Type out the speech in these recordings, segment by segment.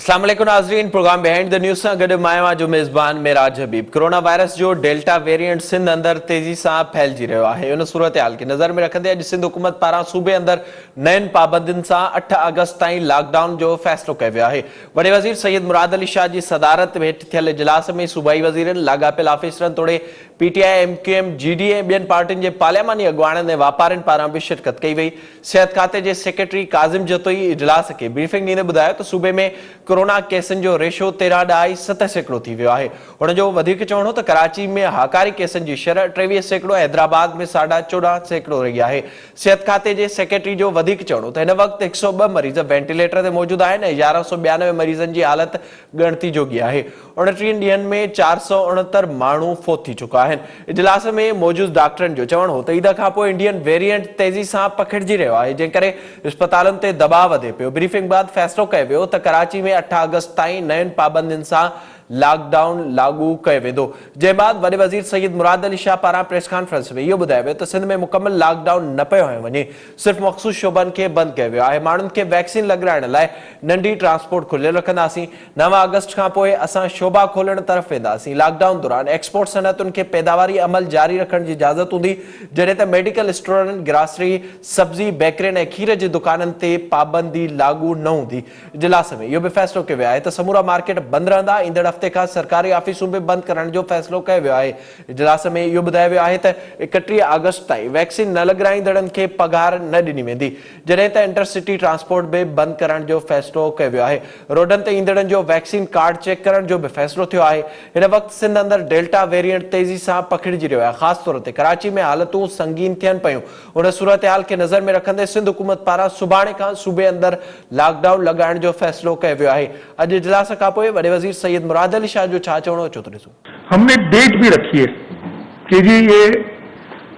अस्सलाम वालेकुम नाज़रीन, प्रोग्राम बिहाइंड द न्यूज़ सां गॾु मां जो मेज़बान मेराज हबीब। कोरोना वायरस जो डेल्टा वेरिएंट सिंध अंदर तेज़ी सां फैलिजी रहियो आहे। उन सूरत हाल खे नज़र में रखंदे अॼु सिंध हुकूमत पारां सूबे अंदर नयनि पाबंदियुनि सां 8 अगस्त ताईं लॉकडाउन जो फ़ैसिलो कयो वियो आहे। वॾे वज़ीर सैयद मुराद अली शाह जी सदारत हेठि थियल इजलास में सूबाई वज़ीरनि, लाॻापियल ऑफिसरनि तोड़े पीटीआई, एमक्यूएम, जीडी ऐं ॿियनि पार्टियुनि जे पार्लियामानी अॻुवाणनि ऐं वापारियुनि पारां बि शिरकत कई वई। सिहत खाते जे सेक्रेटरी काज़िम जतोई इजलास खे ब्रीफिंग ॾींदे ॿुधायो त सूबे में कोरोना केसनि जो रेशो 13.7% थी वियो आहे। हुन जो वधीक चवणो हो त कराची में हाकारी केसनि जी शरह 23%, हैदराबाद में 14.5% रही आहे। सिहत खाते जे सेक्रेटरी जो वधीक चवणो त हिन वक़्तु 102 मरीज़ वेंटिलेटर ते मौजूदु आहिनि ऐं 1192 मरीज़नि जी हालत ॻणती जोगी आहे। 29 ॾींहनि में 469 माण्हू फोत थी चुका आहिनि। इजलास में मौजूदु डॉक्टरनि जो चवणो हो त ईद खां पोइ इंडियन वेरिएंट तेज़ी सां पखिड़िजी रहियो आहे, जंहिं करे इस्पतालुनि ते दबाव वधे पियो। ब्रीफिंग बाद फ़ैसिलो कयो वियो त कराची में 8 अगस्त ताईं नयनि पाबंदियुनि सां लॉकडाउन लागू कयो वेंदो। जंहिं बाद वॾे वज़ीर सैयद मुराद अली शाह पारां प्रेस कॉन्फ्रेंस में इहो ॿुधायो वियो त सिंध में मुकमल लॉकडाउन न पियो हयो वञे, सिर्फ़ मख़सूस शोबनि खे बंदि कयो वियो आहे। माण्हुनि खे वैक्सीन लॻाइण लाइ नंढी ट्रांसपोर्ट खुलियल रखंदासीं। 9 अगस्त खां पोइ असां शोबा खोलण तरफ़ वेंदासीं। लॉकडाउन दौरान एक्सपोर्ट सनअतुनि खे पैदावारी अमल जारी रखण जी इजाज़त हूंदी, जॾहिं त मेडिकल स्टोरनि, ग्रासरी, सब्जी, बेकरियुनि ऐं खीर जी दुकाननि ते पाबंदी लागू न हूंदी। इजलास में इहो बि फ़ैसिलो कयो वियो आहे त समूरा मार्केट बंदि रहंदा। ईंदड़ हफ़्ते खां सरकारी ऑफिसूं बि बंदि करण जो फ़ैसिलो कयो वियो आहे। इजलास में इहो ॿुधायो वियो आहे त 31 अगस्त ताईं वैक्सीन न लॻाराईंदड़नि खे पघार न ॾिनी वेंदी, जॾहिं त इंटरसिटी ट्रांसपोर्ट बि बंदि करण जो फ़ैसिलो कयो वियो आहे। रोडनि ते ईंदड़नि जो वैक्सीन कार्ड चेक करण जो बि फ़ैसिलो थियो आहे। हिन वक़्तु सिंध अंदर डेल्टा वेरिएंट तेज़ी सां पखिड़िजी रहियो आहे। ख़ासि तौर ते कराची में हालतूं संगीन थियनि पयूं। उन सूरत हाल खे नज़र में रखंदे सिंध हुकूमत पारां सुभाणे खां सूबे अंदर लॉकडाउन लॻाइण जो फ़ैसिलो कयो वियो आहे। अॼु इजलास खां पोइ वॾे वज़ीर सैयद मुराद अली शाह जो छा चवणो अचो त ॾिसो। हमने डेट भी रखी है कि जी ये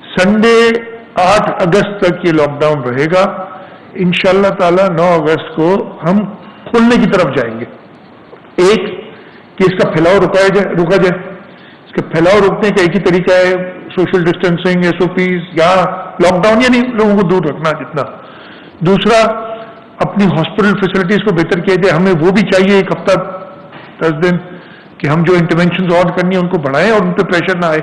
संडे 8 अगस्त तक ये लॉकडाउन रहेगा। इंशाल्लाह ताला 9 अगस्त को हम खोलने की तरफ जाएंगे। एक कि इसका फैलाव रुका जाए। इसका फैलाव रोकने का एक ही तरीका है सोशल डिस्टेंसिंग, एसओपीज, या लॉकडाउन यानी लोगों को दूर रखना जितना। दूसरा, अपनी हॉस्पिटल फैसिलिटीज को बेहतर किया जाए। हमें वो भी चाहिए 1 हफ्ता 10 दिन कि हम जो इंटरवेंशन और करनी है उनको बढ़ाएं और उन पर प्रेशर ना आए।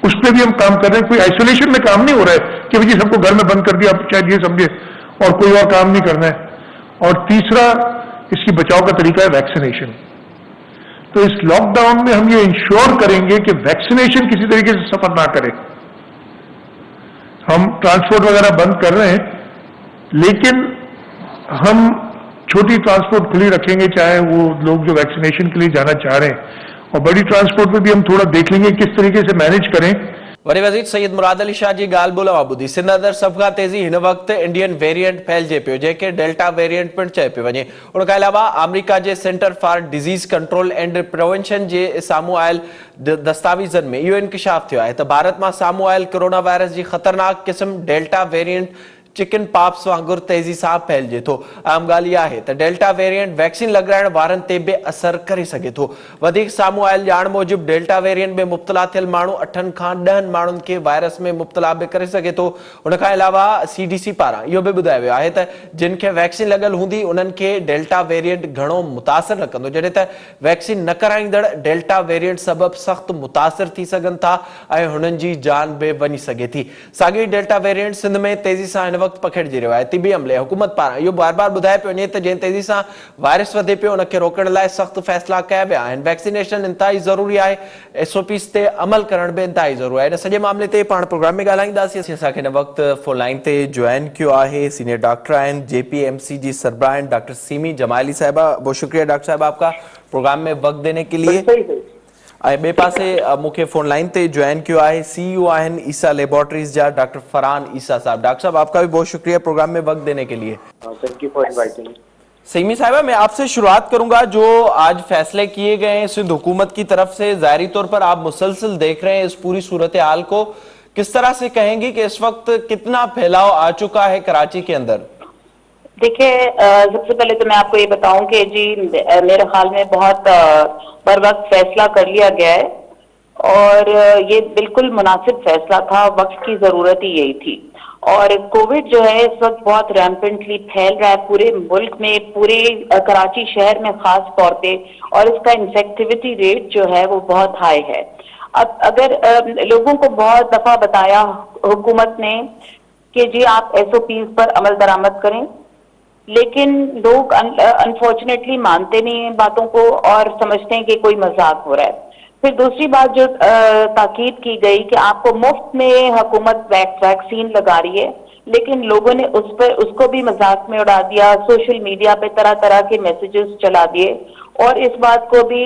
उस पर भी हम काम कर रहे हैं। कोई आइसोलेशन में काम नहीं हो रहा है कि भाई सबको घर में बंद कर दिया, आप शायद ये समझे, और कोई और काम नहीं करना है। और तीसरा, इसकी बचाव का तरीका है वैक्सीनेशन। तो इस लॉकडाउन में हम ये इंश्योर करेंगे कि वैक्सीनेशन किसी तरीके से सफर ना करे। हम ट्रांसपोर्ट वगैरह बंद कर रहे हैं, लेकिन हम छोटी ट्रांसपोर्ट खुली रखेंगे, चाहे वो लोग जो वैक्सीनेशन के लिए जाना चाह रहे हैं, और बड़ी ट्रांसपोर्ट में भी हम थोड़ा देख लेंगे किस तरीके से मैनेज करें। वॾे वज़ीर सैयद मुराद अली शाह जी ॻाल्हि ॿोलवा ॿुधी। सिंध अंदर सभ खां तेज़ी हिन वक़्तु इंडियन वेरिएंट फैलिजे पियो, जंहिंखे डेल्टा वेरिएंट पिणु चयो पियो वञे। उन खां अलावा अमेरिका जे center for disease control and prevention जे साम्हूं आयल दस्तावेज़नि में इहो इंकशाफ थियो आहे त भारत मां साम्हूं आयल कोरोना वायरस जी ख़तरनाक क़िस्म डेल्टा वेरिएंट चिकन पॉक्स वांगुरु तेज़ी सां फैलिजे थो। आम ॻाल्हि इहा आहे त डेल्टा वेरिएंट वैक्सीन लॻाइण वारनि ते बि असर करे सघे थो। वधीक साम्हूं आयल ॼाण मूजिबि डेल्टा वेरिएंट में मुब्तला थियल माण्हू 8 खां 10 माण्हुनि खे वायरस में मुब्तला बि करे सघे थो। उन खां अलावा CDC पारां इहो बि ॿुधायो वियो आहे त जिन खे वैक्सीन लॻल हूंदी उन्हनि खे डेल्टा वेरिएंट घणो मुतासिर न कंदो, जॾहिं त वैक्सीन न कराईंदड़ डेल्टा वेरिएंट सबबि सख़्तु मुतासिर थी सघनि था ऐं हुननि जी जान बि वञी सघे थी। साॻी डेल्टा वेरिएंट सिंध में तेज़ी सां हिन वक़्तु पखिड़िजी रहियो आहे। तिबी अमले हुकूमत पारां इहो बार बार ॿुधाए पियो वञे त जंहिं तेज़ी सां वायरस वधे पियो उनखे रोकण लाइ सख़्तु फ़ैसिला कया विया आहिनि। वैक्सीनेशन इंतहाई ज़रूरी आहे, SOPs ते अमल करण बि इंतहाई ज़रूरी आहे। इन सॼे मामले ते पाण प्रोग्राम में ॻाल्हाईंदासीं। असांखे हिन वक़्तु फोन लाइन ते जॉइन कियो आहे सीनियर डॉक्टर आहिनि, JPMC जी सरबराह आहिनि डॉक्टर सीमी जमाली साहिबा। बहुत शुक्रिया डॉक्टर साहब आपका प्रोग्राम में वक्त देने के लिए। बे पासे मुख्य फोन लाइन ते ज्वाइन किया है CEO आहिनि ईसा लेबोरेटरीज जा डॉक्टर फरहान ईसा साहब। डॉक्टर साहब आपका भी बहुत शुक्रिया प्रोग्राम में वक्त देने के लिए। Thank you for inviting. Saimi साहिबा, मैं आपसे शुरुआत करूंगा। जो आज फैसले किए गए हैं सिंध हुकूमत की तरफ से, जाहिरी तौर पर आप मुसलसल देख रहे हैं इस पूरी सूरत हाल को, किस तरह से कहेंगे कि इस वक्त कितना फैलाव आ चुका है कराची के अंदर? देखिए, सबसे पहले तो मैं आपको ये बताऊं कि जी मेरे ख्याल में बहुत बर वक्त फैसला कर लिया गया है और ये बिल्कुल मुनासिब फैसला था। वक्त की जरूरत ही यही थी और कोविड जो है इस वक्त बहुत रैम्पेंटली फैल रहा है पूरे मुल्क में, पूरे कराची शहर में खास तौर पे, और इसका इन्फेक्टिविटी रेट जो है वो बहुत हाई है। अब अगर लोगों को बहुत दफा बताया हुकूमत ने कि जी आप एसओपीज पर अमल दरामद करें, लेकिन लोग अनफॉर्चुनेटली मानते नहीं हैं बातों को और समझते हैं कि कोई मजाक हो रहा है। फिर दूसरी बात जो ताकीद की गई कि आपको मुफ्त में हुकूमत वैक्सीन लगा रही है, लेकिन लोगों ने उस पर उसको भी मजाक में उड़ा दिया, सोशल मीडिया पे तरह तरह के मैसेजेस चला दिए और इस बात को भी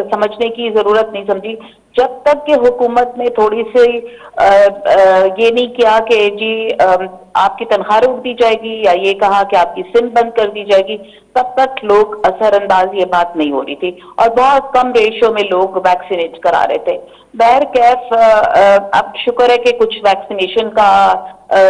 समझने की जरूरत नहीं समझी। जब तक कि हुकूमत ने थोड़ी सी ये नहीं किया कि जी आपकी तनख्वाह रोक दी जाएगी या ये कहा कि आपकी सिम बंद कर दी जाएगी, तब तक लोग असरअंदाज ये बात नहीं हो रही थी और बहुत कम रेशो में लोग वैक्सीनेट करा रहे थे। बहर कैफ अब शुक्र है कि कुछ वैक्सीनेशन का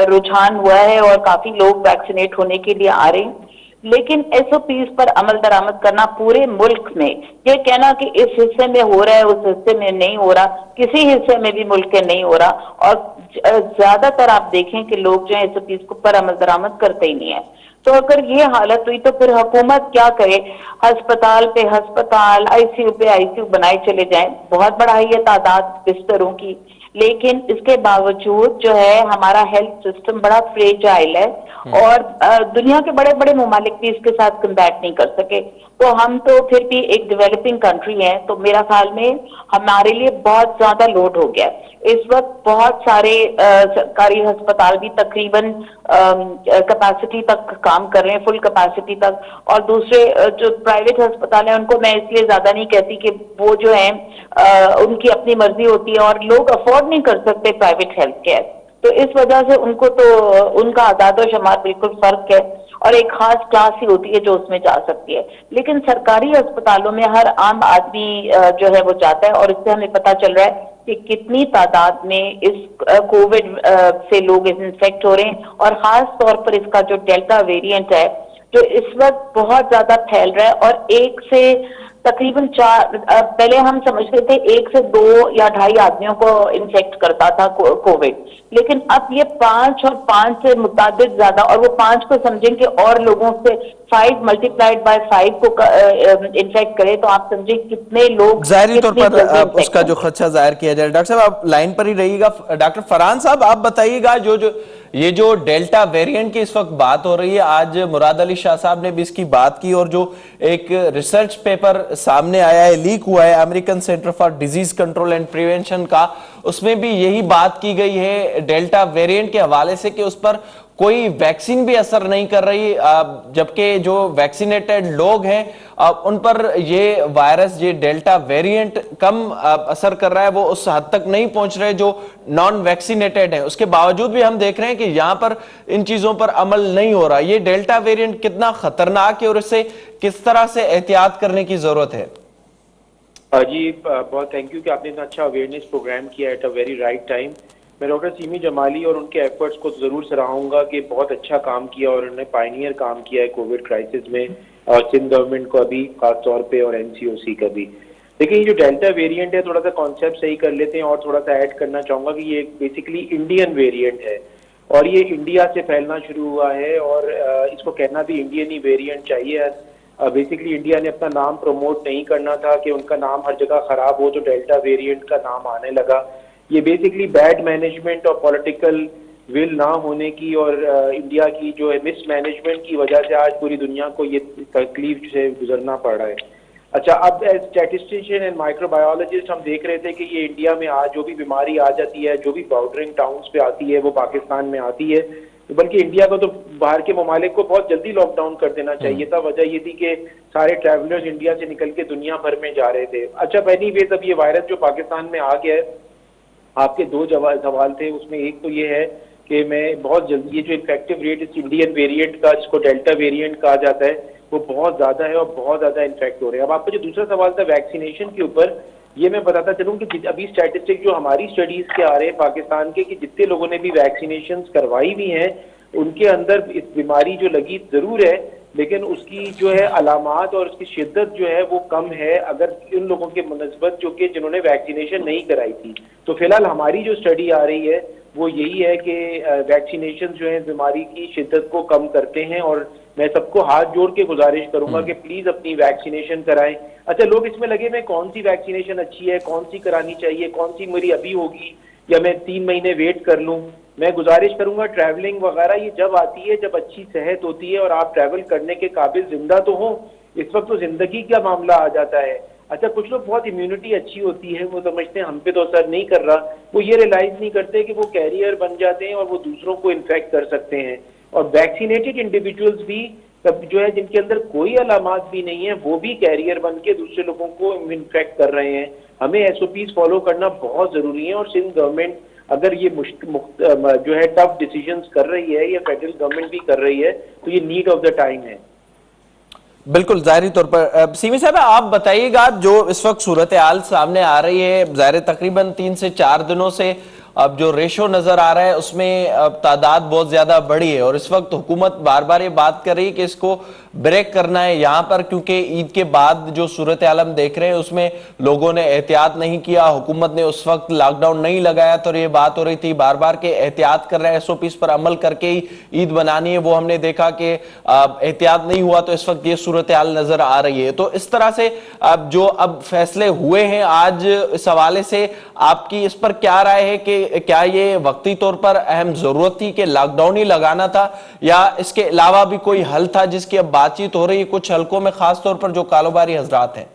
रुझान हुआ है और काफी लोग वैक्सीनेट होने के लिए आ रहे हैं, लेकिन एसओपीज पर अमल दरामद करना पूरे मुल्क में, ये कहना कि इस हिस्से में हो रहा है उस हिस्से में नहीं हो रहा, किसी हिस्से में भी मुल्क के नहीं हो रहा और ज्यादातर आप देखें कि लोग जो है एसओपीज पर अमल दरामद करते ही नहीं है। तो अगर ये हालत हुई तो फिर हुकूमत क्या करे? अस्पताल पे अस्पताल, आईसीयू पे आईसीयू बनाए चले जाएं, बहुत बढ़ाई है तादाद बिस्तरों की, लेकिन इसके बावजूद जो है हमारा हेल्थ सिस्टम बड़ा फ्रेजाइल है और दुनिया के बड़े बड़े ममालिक भी इसके साथ कम्बैट नहीं कर सके। तो हम तो फिर भी एक डेवलपिंग कंट्री है, तो मेरा ख्याल में हमारे लिए बहुत ज्यादा लोड हो गया। इस वक्त बहुत सारे सरकारी अस्पताल भी तकरीबन कैपेसिटी तक काम कर रहे हैं, फुल कैपेसिटी तक, और दूसरे जो प्राइवेट अस्पताल हैं उनको मैं इसलिए ज्यादा नहीं कहती कि वो जो है उनकी अपनी मर्जी होती है और लोग अफोर्ड नहीं कर सकते प्राइवेट हेल्थ केयर, तो इस वजह से उनको तो उनका आदाद और शुमार बिल्कुल फर्क है और एक खास क्लास ही होती है जो उसमें जा सकती है। लेकिन सरकारी अस्पतालों में हर आम आदमी जो है वो जाता है और इससे हमें पता चल रहा है कि कितनी तादाद में इस कोविड से लोग इन्फेक्ट हो रहे हैं और खास तौर पर इसका जो डेल्टा वेरिएंट है जो इस वक्त बहुत ज्यादा फैल रहा है और एक से तकरीबन 4, पहले हम समझते थे 1 से 2 या 2.5 आदमियों को इन्फेक्ट करता था कोविड, लेकिन अब ये 5 और 5 से मुताबिक ज्यादा, और वो 5 को समझें कि और लोगों से 5 मल्टीप्लाइड बाय 5 को इन्फेक्ट करे तो आप समझें कितने लोग जाहिर तौर पर उसका जो खदशा जाहिर किया जाए। डॉक्टर साहब आप लाइन पर ही रहिएगा। डॉक्टर फरहान साहब आप बताइएगा, ये जो डेल्टा वेरिएंट की इस वक्त बात हो रही है, आज मुराद अली शाह साहब ने भी इसकी बात की और जो एक रिसर्च पेपर सामने आया है, लीक हुआ है American centre for disease control and prevention का, उसमें भी यही बात की गई है डेल्टा वेरिएंट के हवाले से कि उस पर कोई वैक्सीन भी असर नहीं कर रही, जबकि जो वैक्सीनेटेड लोग हैं उन पर ये वायरस, ये डेल्टा वेरिएंट कम असर कर रहा है, वो उस हद तक नहीं पहुंच रहे जो नॉन वैक्सीनेटेड हैं। उसके बावजूद भी हम देख रहे हैं कि यहां पर इन चीजों पर अमल नहीं हो रहा। ये डेल्टा वेरिएंट कितना खतरनाक है और इससे किस तरह से एहतियात करने की जरूरत है? जी बहुत थैंक यू कि आपने इतना अच्छा अवेयरनेस प्रोग्राम किया at a very right time. मैं डॉक्टर सीमी जमाली और उनके एफर्ट्स को जरूर सराहूंगा कि बहुत अच्छा काम किया और उन्होंने पायनियर काम किया है कोविड क्राइसिस में, और सिंध गवर्नमेंट को अभी खास तौर पे और एनसीओसी का भी। देखिए ये जो डेल्टा वेरिएंट है, थोड़ा सा कॉन्सेप्ट सही कर लेते हैं और थोड़ा सा ऐड करना चाहूंगा कि ये बेसिकली इंडियन वेरिएंट है और ये इंडिया से फैलना शुरू हुआ है और इसको कहना भी इंडियन ही वेरिएंट चाहिए। बेसिकली इंडिया ने अपना नाम प्रमोट नहीं करना था कि उनका नाम हर जगह खराब हो तो डेल्टा वेरिएंट का नाम आने लगा। ये बेसिकली बैड मैनेजमेंट और पॉलिटिकल विल ना होने की और इंडिया की जो है मिसमैनेजमेंट की वजह से आज पूरी दुनिया को ये तकलीफ से गुजरना पड़ रहा है। अच्छा, अब एज स्टैटिस्टिशियन एंड माइक्रोबायोलॉजिस्ट हम देख रहे थे कि ये इंडिया में आज जो भी बीमारी आ जाती है, जो भी बॉर्डरिंग टाउन्स पे आती है, वो पाकिस्तान में आती है, बल्कि इंडिया को तो बाहर के ममालिक को बहुत जल्दी लॉकडाउन कर देना चाहिए था। वजह ये थी कि सारे ट्रैवलर्स इंडिया से निकल के दुनिया भर में जा रहे थे। अच्छा, पहली वेज अब ये वायरस जो पाकिस्तान में आ गया है, आपके दो सवाल थे, उसमें एक तो ये है कि मैं बहुत जल्दी ये जो इन्फेक्टिव रेट इस इंडियन वेरिएंट का, जिसको डेल्टा वेरिएंट कहा जाता है, वो बहुत ज्यादा है और बहुत ज्यादा इन्फेक्ट हो रहे हैं। अब आपका जो दूसरा सवाल था वैक्सीनेशन के ऊपर, ये मैं बताता चलूं कि अभी स्टैटिस्टिक जो हमारी स्टडीज के आ रहे हैं पाकिस्तान के, कि जितने लोगों ने भी वैक्सीनेशन करवाई भी हैं उनके अंदर इस बीमारी जो लगी जरूर है, लेकिन उसकी जो है अलामात और उसकी शिद्दत जो है वो कम है अगर इन लोगों के मुनस्बत जो कि जिन्होंने वैक्सीनेशन नहीं कराई थी। तो फिलहाल हमारी जो स्टडी आ रही है वो यही है कि वैक्सीनेशन जो है बीमारी की शिद्दत को कम करते हैं, और मैं सबको हाथ जोड़ के गुजारिश करूंगा कि प्लीज अपनी वैक्सीनेशन कराएं। अच्छा, लोग इसमें लगे मैं कौन सी वैक्सीनेशन अच्छी है, कौन सी करानी चाहिए, कौन सी मेरी अभी होगी या मैं 3 महीने वेट कर लूं। मैं गुजारिश करूंगा ट्रैवलिंग वगैरह ये जब आती है जब अच्छी सेहत होती है और आप ट्रैवल करने के काबिल जिंदा तो हो। इस वक्त तो जिंदगी का मामला आ जाता है। अच्छा, कुछ लोग बहुत इम्यूनिटी अच्छी होती है, वो समझते हैं हम पे तो असर नहीं कर रहा, वो ये रियलाइज नहीं करते कि वो कैरियर बन जाते हैं और वो दूसरों को इन्फेक्ट कर सकते हैं। और वैक्सीनेटेड इंडिविजुअल्स भी जो है जिनके अंदर कोई अलामात भी नहीं है, वो भी कैरियर बन के दूसरे लोगों को इन्फेक्ट कर रहे हैं। हमें SOPs फॉलो करना बहुत जरूरी है, और सिंध गवर्नमेंट अगर ये जो है टफ डिसीजंस कर रही है, या फेडरल गवर्नमेंट भी कर रही है, तो ये नीड ऑफ द टाइम है। बिल्कुल, जाहिर तौर पर सीमी साहब आप बताइएगा, जो इस वक्त सूरत हाल सामने आ रही है, जाहिर तकरीबन 3 से 4 दिनों से अब जो रेशो नजर आ रहा है उसमें तादाद बहुत ज्यादा बढ़ी है, और इस वक्त हुकूमत बार बार ये बात कर रही है कि इसको ब्रेक करना है यहाँ पर, क्योंकि ईद के बाद जो सूरत हाल हम देख रहे हैं उसमें लोगों ने एहतियात नहीं किया, हुकूमत ने उस वक्त लॉकडाउन नहीं लगाया, तो ये बात हो रही थी बार बार के एहतियात कर रहे हैं, SOPs पर अमल करके ही ईद बनानी है, वो हमने देखा कि एहतियात नहीं हुआ, तो इस वक्त ये सूरत हाल नजर आ रही है। तो इस तरह से जो अब फैसले हुए हैं आज, इस हवाले से आपकी इस पर क्या राय है कि क्या ये वक्ती तौर पर अहम जरूरत थी कि लॉकडाउन ही लगाना था, या इसके अलावा भी कोई हल था जिसकी अब बातचीत हो रही है कुछ हलकों में, खास तौर पर जो कारोबारी हजरात हैं?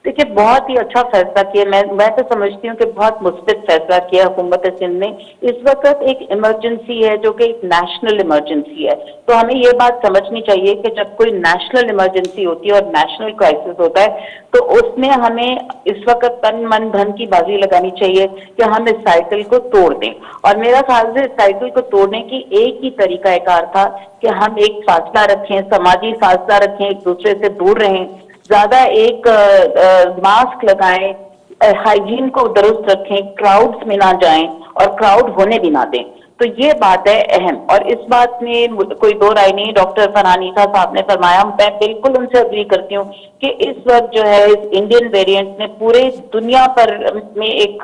देखिए, बहुत ही अच्छा फैसला किया। मैं तो समझती हूँ कि बहुत मुस्बित फैसला किया हुकूमत सिंध ने। इस वक्त एक इमरजेंसी है जो कि एक नेशनल इमरजेंसी है, तो हमें ये बात समझनी चाहिए कि जब कोई नेशनल इमरजेंसी होती है और नेशनल क्राइसिस होता है, तो उसमें हमें इस वक्त तन मन धन की बाजी लगानी चाहिए कि हम इस साइकिल को तोड़ दें। और मेरा ख्याल से इस साइकिल को तोड़ने की एक ही तरीकाकार था कि हम एक फासला रखें, समाजी फासला रखें, एक दूसरे से दूर रहें, ज्यादा एक मास्क लगाएं, हाइजीन को दुरुस्त रखें, क्राउड्स में ना जाएं और क्राउड होने भी ना दें। तो ये बात है अहम, और इस बात में कोई दो राय नहीं। डॉक्टर फरहानीसा साहब ने फरमाया, मैं बिल्कुल उनसे अग्री करती हूँ कि इस वक्त जो है इस इंडियन वेरिएंट ने पूरे दुनिया पर में एक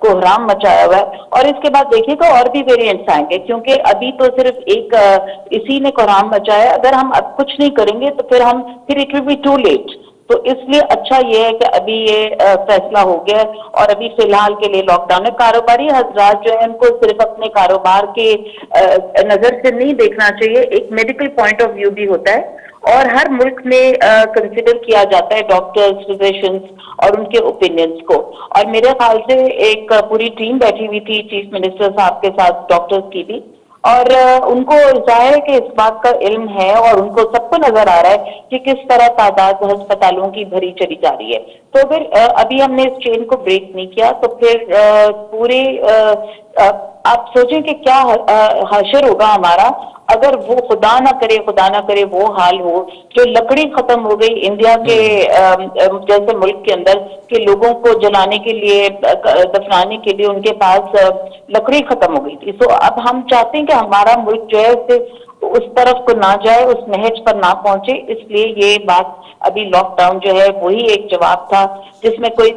कोहराम मचाया हुआ है, और इसके बाद देखिएगा और भी वेरिएंट्स आएंगे, क्योंकि अभी तो सिर्फ एक इसी ने कोहराम मचाया। अगर हम अब कुछ नहीं करेंगे तो फिर it will be too late. तो इसलिए अच्छा ये है कि अभी ये फैसला हो गया है, और अभी फिलहाल के लिए लॉकडाउन है। कारोबारी हजरात जो है उनको सिर्फ अपने कारोबार के नजर से नहीं देखना चाहिए, एक मेडिकल पॉइंट ऑफ व्यू भी होता है, और हर मुल्क में कंसिडर किया जाता है डॉक्टर्स, फिजिशियंस और उनके ओपिनियंस को। और मेरे ख्याल से एक पूरी टीम बैठी हुई थी चीफ मिनिस्टर साहब के साथ, डॉक्टर्स की भी, और उनको जाहिर है कि इस बात का इल्म है, और उनको सबको नजर आ रहा है कि किस तरह तादाद अस्पतालों की भरी चली जा रही है। तो फिर अभी हमने इस चेन को ब्रेक नहीं किया, तो फिर पूरे आप सोचें कि क्या हशर होगा हमारा अगर वो खुदा ना करे वो हाल हो जो लकड़ी खत्म हो गई इंडिया के जैसे मुल्क के अंदर, के लोगों को जलाने के लिए, दफनाने के लिए उनके पास लकड़ी खत्म हो गई थी। तो अब हम चाहते हैं कि हमारा मुल्क जो है उस तरफ को ना जाए, उस नहज पर ना पहुंचे, इसलिए ये बात अभी लॉकडाउन जो है वही एक जवाब था जिसमें कोई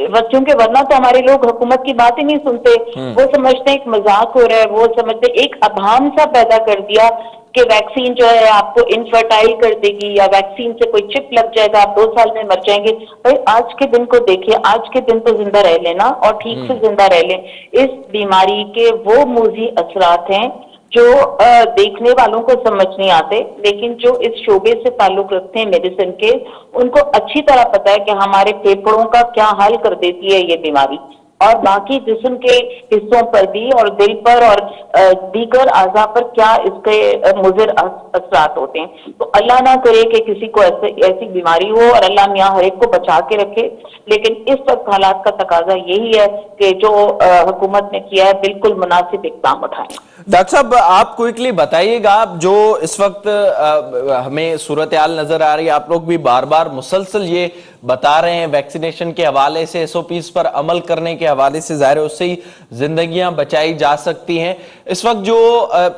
बच्चों के, वरना तो हमारे लोग हुकूमत की बात ही नहीं सुनते, वो समझते एक मजाक हो रहा है, वो समझते एक अभाम सा पैदा कर दिया कि वैक्सीन जो है आपको इनफर्टाइल कर देगी, या वैक्सीन से कोई चिप लग जाएगा, आप 2 साल में मर जाएंगे। भाई आज के दिन को देखिए, आज के दिन तो जिंदा रह लेना और ठीक से जिंदा रह लें। इस बीमारी के वो मूजी असरात हैं जो देखने वालों को समझ नहीं आते, लेकिन जो इस शोबे से ताल्लुक रखते हैं मेडिसिन के, उनको अच्छी तरह पता है कि हमारे फेफड़ों का क्या हाल कर देती है ये बीमारी, और बाकी जिस्म के हिस्सों पर भी, और दिल पर और दीगर आज़ा पर क्या इसके मुज़िर असरात होते हैं। तो अल्लाह ना करे कि किसी को ऐसी बीमारी हो, और अल्लाह मियाँ हर एक को बचा के रखे। लेकिन इस वक्त हालात का तकाजा यही है कि जो हुकूमत ने किया है बिल्कुल मुनासिब इक़दाम उठाएं। डॉक्टर साहब, आप क्विकली बताइएगा, जो इस वक्त हमें सूरत हाल नजर आ रही है, आप लोग भी बार बार मुसलसल ये बता रहे हैं वैक्सीनेशन के हवाले से, SOPs पर अमल करने के हवाले से ज़ाहिर है उससे ही जिंदगियां बचाई जा सकती हैं। इस वक्त जो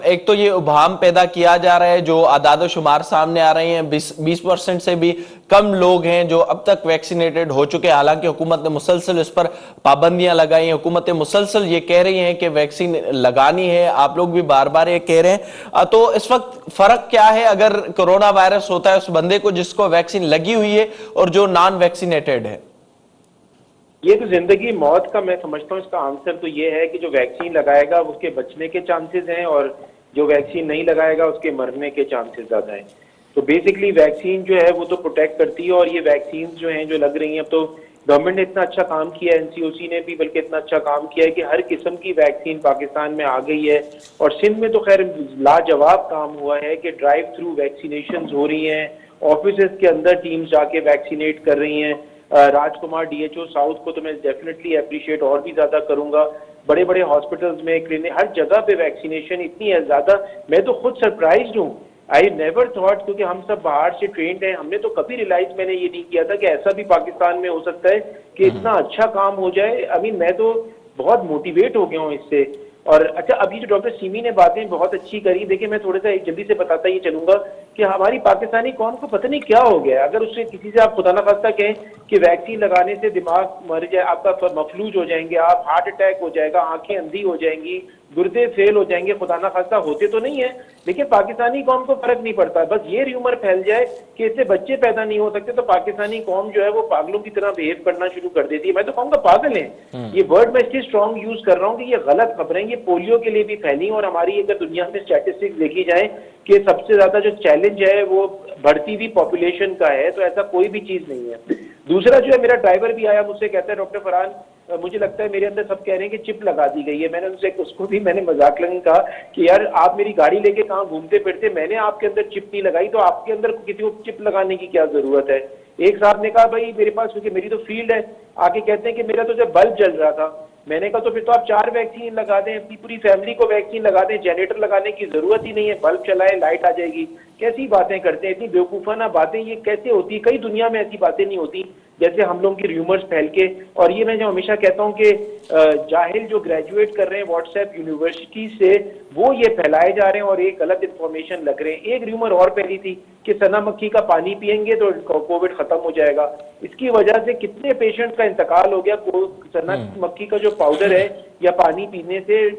एक तो ये उभाम पैदा किया जा रहा है, जो आदाद शुमार सामने आ रहे हैं, 20% से भी कम लोग हैं जो अब तक वैक्सीनेटेड हो चुके हैं। हालांकि हुकूमत ने मुसलसल इस पर पाबंदियां लगाई हैं, हुकूमत मुसलसल ये कह रही है कि वैक्सीन लगानी है, आप लोग भी बार बार ये कह रहे हैं। तो इस वक्त फर्क क्या है अगर कोरोना वायरस होता है उस बंदे को जिसको वैक्सीन लगी हुई है और जो नॉन वैक्सीनेटेड है? ये तो जिंदगी मौत का मैं समझता हूँ इसका आंसर तो ये है कि जो वैक्सीन लगाएगा उसके बचने के चांसेस हैं और जो वैक्सीन नहीं लगाएगा उसके मरने के चांसेस ज्यादा हैं। तो बेसिकली वैक्सीन जो है वो तो प्रोटेक्ट करती है और ये वैक्सीन जो हैं जो लग रही हैं, अब तो गवर्नमेंट ने इतना अच्छा काम किया है, एनसीओसी ने भी बल्कि इतना अच्छा काम किया है कि हर किस्म की वैक्सीन पाकिस्तान में आ गई है। और सिंध में तो खैर लाजवाब काम हुआ है कि ड्राइव थ्रू वैक्सीनेशन हो रही हैं, ऑफिस के अंदर टीम्स जाके वैक्सीनेट कर रही हैं। राजकुमार डीएचओ साउथ को तो मैं डेफिनेटली अप्रिशिएट और भी ज्यादा करूंगा। बड़े बड़े हॉस्पिटल्स में, क्लिनिक, हर जगह पे वैक्सीनेशन इतनी है ज्यादा, मैं तो खुद सरप्राइज्ड हूँ। आई नेवर थॉट, क्योंकि हम सब बाहर से ट्रेंड हैं, हमने तो कभी रियलाइज मैंने ये नहीं किया था कि ऐसा भी पाकिस्तान में हो सकता है कि इतना अच्छा काम हो जाए। अभी मैं तो बहुत मोटिवेट हो गया हूँ इससे। और अच्छा, अभी जो डॉक्टर सीमी ने बातें बहुत अच्छी करी, देखिए मैं थोड़ा सा एक जल्दी से बताता ही चलूंगा कि हमारी पाकिस्तानी कौम को पता नहीं क्या हो गया। अगर उससे किसी से आप खुदा ना खास्ता कहें कि वैक्सीन लगाने से दिमाग मर जाए, आपका मफलूज हो जाएंगे, आप हार्ट अटैक हो जाएगा, आंखें अंधी हो जाएंगी, गुर्दे फेल हो जाएंगे, खुदा ना खास्ता होते तो नहीं है, लेकिन पाकिस्तानी कौम को फर्क नहीं पड़ता। बस ये र्यूमर फैल जाए कि इससे बच्चे पैदा नहीं हो सकते तो पाकिस्तानी कौम जो है वो पागलों की तरह बिहेव करना शुरू कर देती है। मैं तो कहूँगा पागल है। ये वर्ड मैं इसलिए स्ट्रॉन्ग यूज कर रहा हूँ कि ये गलत खबरें ये पोलियो के लिए भी फैली और हमारी अगर दुनिया में स्टैटिस्टिक्स देखी जाए कि सबसे ज्यादा जो चैलेंज है वो बढ़ती हुई पॉपुलेशन का है, तो ऐसा कोई भी चीज नहीं है। दूसरा जो है, मेरा ड्राइवर भी आया मुझसे कहता है डॉक्टर फरहान मुझे लगता है मेरे अंदर सब कह रहे हैं कि चिप लगा दी गई है। मैंने उनसे उसको भी मैंने मजाक लगे कहा कि यार आप मेरी गाड़ी लेके कहाँ घूमते फिरते, मैंने आपके अंदर चिप नहीं लगाई तो आपके अंदर किसी को चिप लगाने की क्या जरूरत है। एक साहब ने कहा भाई मेरे पास, क्योंकि मेरी तो फील्ड है, आके कहते हैं कि मेरा तो जब बल्ब जल रहा था। मैंने कहा तो फिर तो आप 4 वैक्सीन लगा दें, अपनी पूरी फैमिली को वैक्सीन लगा दें, जनरेटर लगाने की जरूरत ही नहीं है, बल्ब चलाए लाइट आ जाएगी। कैसी बातें करते हैं, इतनी बेवकूफाना बातें ये कैसे होती है? कई दुनिया में ऐसी बातें नहीं होती जैसे हम लोगों की र्यूमर्स फैल के। और ये मैं जो हमेशा कहता हूँ कि जाहिल जो ग्रेजुएट कर रहे हैं व्हाट्सएप यूनिवर्सिटी से, वो ये फैलाए जा रहे हैं और एक गलत इंफॉर्मेशन लग रहे हैं। एक र्यूमर और फैली थी कि सना मक्खी का पानी पिएंगे तो कोविड खत्म हो जाएगा। इसकी वजह से कितने पेशेंट का इंतकाल हो गया। सना मक्खी का जो पाउडर है या पानी पीने से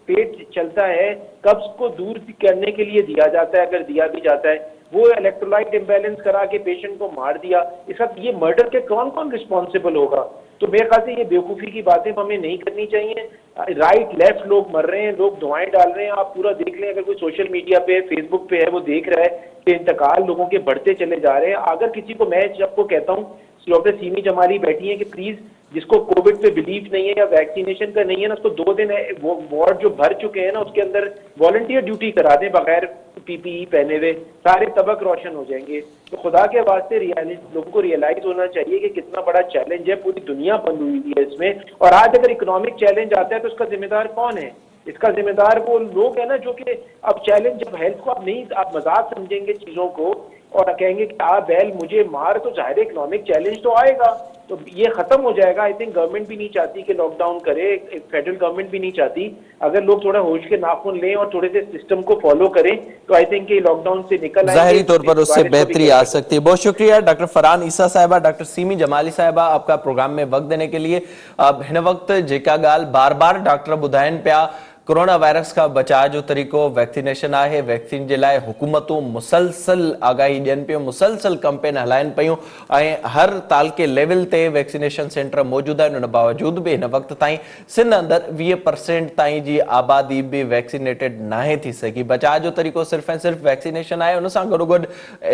पेट चलता है, कब्ज को दूर करने के लिए दिया जाता है, अगर दिया भी जाता है, वो इलेक्ट्रोलाइट इम्बैलेंस करा के पेशेंट को मार दिया। इसका ये मर्डर के कौन कौन रिस्पॉन्सिबल होगा? तो मेरे ख्याल से ये बेवकूफ़ी की बातें हमें नहीं करनी चाहिए। राइट लेफ्ट लोग मर रहे हैं, लोग दवाएं डाल रहे हैं। आप पूरा देख लें, अगर कोई सोशल मीडिया पे फेसबुक पे है वो देख रहा है कि इंतकाल लोगों के बढ़ते चले जा रहे हैं। अगर किसी को, मैं सबको कहता हूँ, डॉक्टर सीमी जमाली बैठी है कि प्लीज जिसको कोविड पे बिलीव नहीं है या वैक्सीनेशन का नहीं है ना, उसको 2 दिन वो वार्ड जो भर चुके हैं ना उसके अंदर वॉलंटियर ड्यूटी करा दें बगैर पीपीई पहने हुए, सारे तबक रोशन हो जाएंगे। तो खुदा के वास्ते लोगों को रियलाइज होना चाहिए कि कितना बड़ा चैलेंज है, पूरी दुनिया बंद हुई है इसमें। और आज अगर इकोनॉमिक चैलेंज आता है तो उसका जिम्मेदार कौन है? इसका जिम्मेदार वो लोग है ना जो कि अब चैलेंज, जब हेल्थ को आप नहीं, आप मजाक समझेंगे चीजों को और कहेंगे कि आप बैल मुझे मार, तो जाहिर इकोनॉमिक चैलेंज तो आएगा, तो ये खत्म हो जाएगा। आई थिंक गवर्नमेंट भी नहीं चाहती कि लॉकडाउन करे, फेडरल गवर्नमेंट भी नहीं चाहती। अगर लोग थोड़ा होश के नाखून लें और थोड़े से सिस्टम को फॉलो करें तो आई थिंक लॉकडाउन से निकल आएंगे, जाहिरी तौर पर उससे बेहतरी आ सकती है। बहुत शुक्रिया डॉक्टर फरहान ईसा साहिबा, डॉक्टर सीमी जमाली साहिबा, आपका प्रोग्राम में वक्त देने के लिए। अब हिन वक्त जेका गाल बार बार डॉक्टर बुधाइन पिया, कोरोना वायरस का बचाव जो तरीको वैक्सीनेशन है, वैक्सीन के लिए हुकूमतों मुसलसल आगाही ॾियनि पियूं, मुसलसल कैंपेन हलाइनि पियूं ऐं हर ताल के लेवल ते वैक्सीनेशन सेंटर मौजूद आहिनि। उन बावजूद भी हिन वक्त ताईं सिंध अंदर 20% ताईं जी आबादी भी वैक्सीनेटेड नाहे थी सघी। बचाव जो तरीको सिर्फ़ ऐं सिर्फ़ वैक्सीनेशन आहे, उन सां गॾोगॾु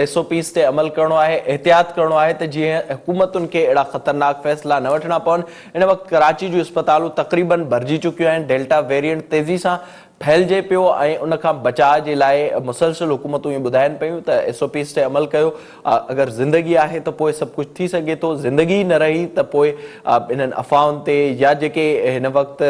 SOPs ते अमल करणो आहे, एहतियात करणो आहे त जीअं हुकूमतुनि खे अहिड़ा ख़तरनाक फ़ैसिला न वठणा पवनि। इन वक़्तु कराची जूं अस्पतालूं तक़रीबन भरिजी चुकियूं आहिनि। डेल्टा वेरिएंट तेज़ी सां फैलिजे पियो ऐं उन खां बचाव जे लाइ मुसलसिल हुकूमतूं इहे ॿुधाइनि पियूं त SOPs ते अमल कयो। अगरि ज़िंदगी आहे त पोइ सभु कुझु थी सघे थो, ज़िंदगी न रही त पोइ इन्हनि अफ़वाहुनि ते या जेके हिन वक़्तु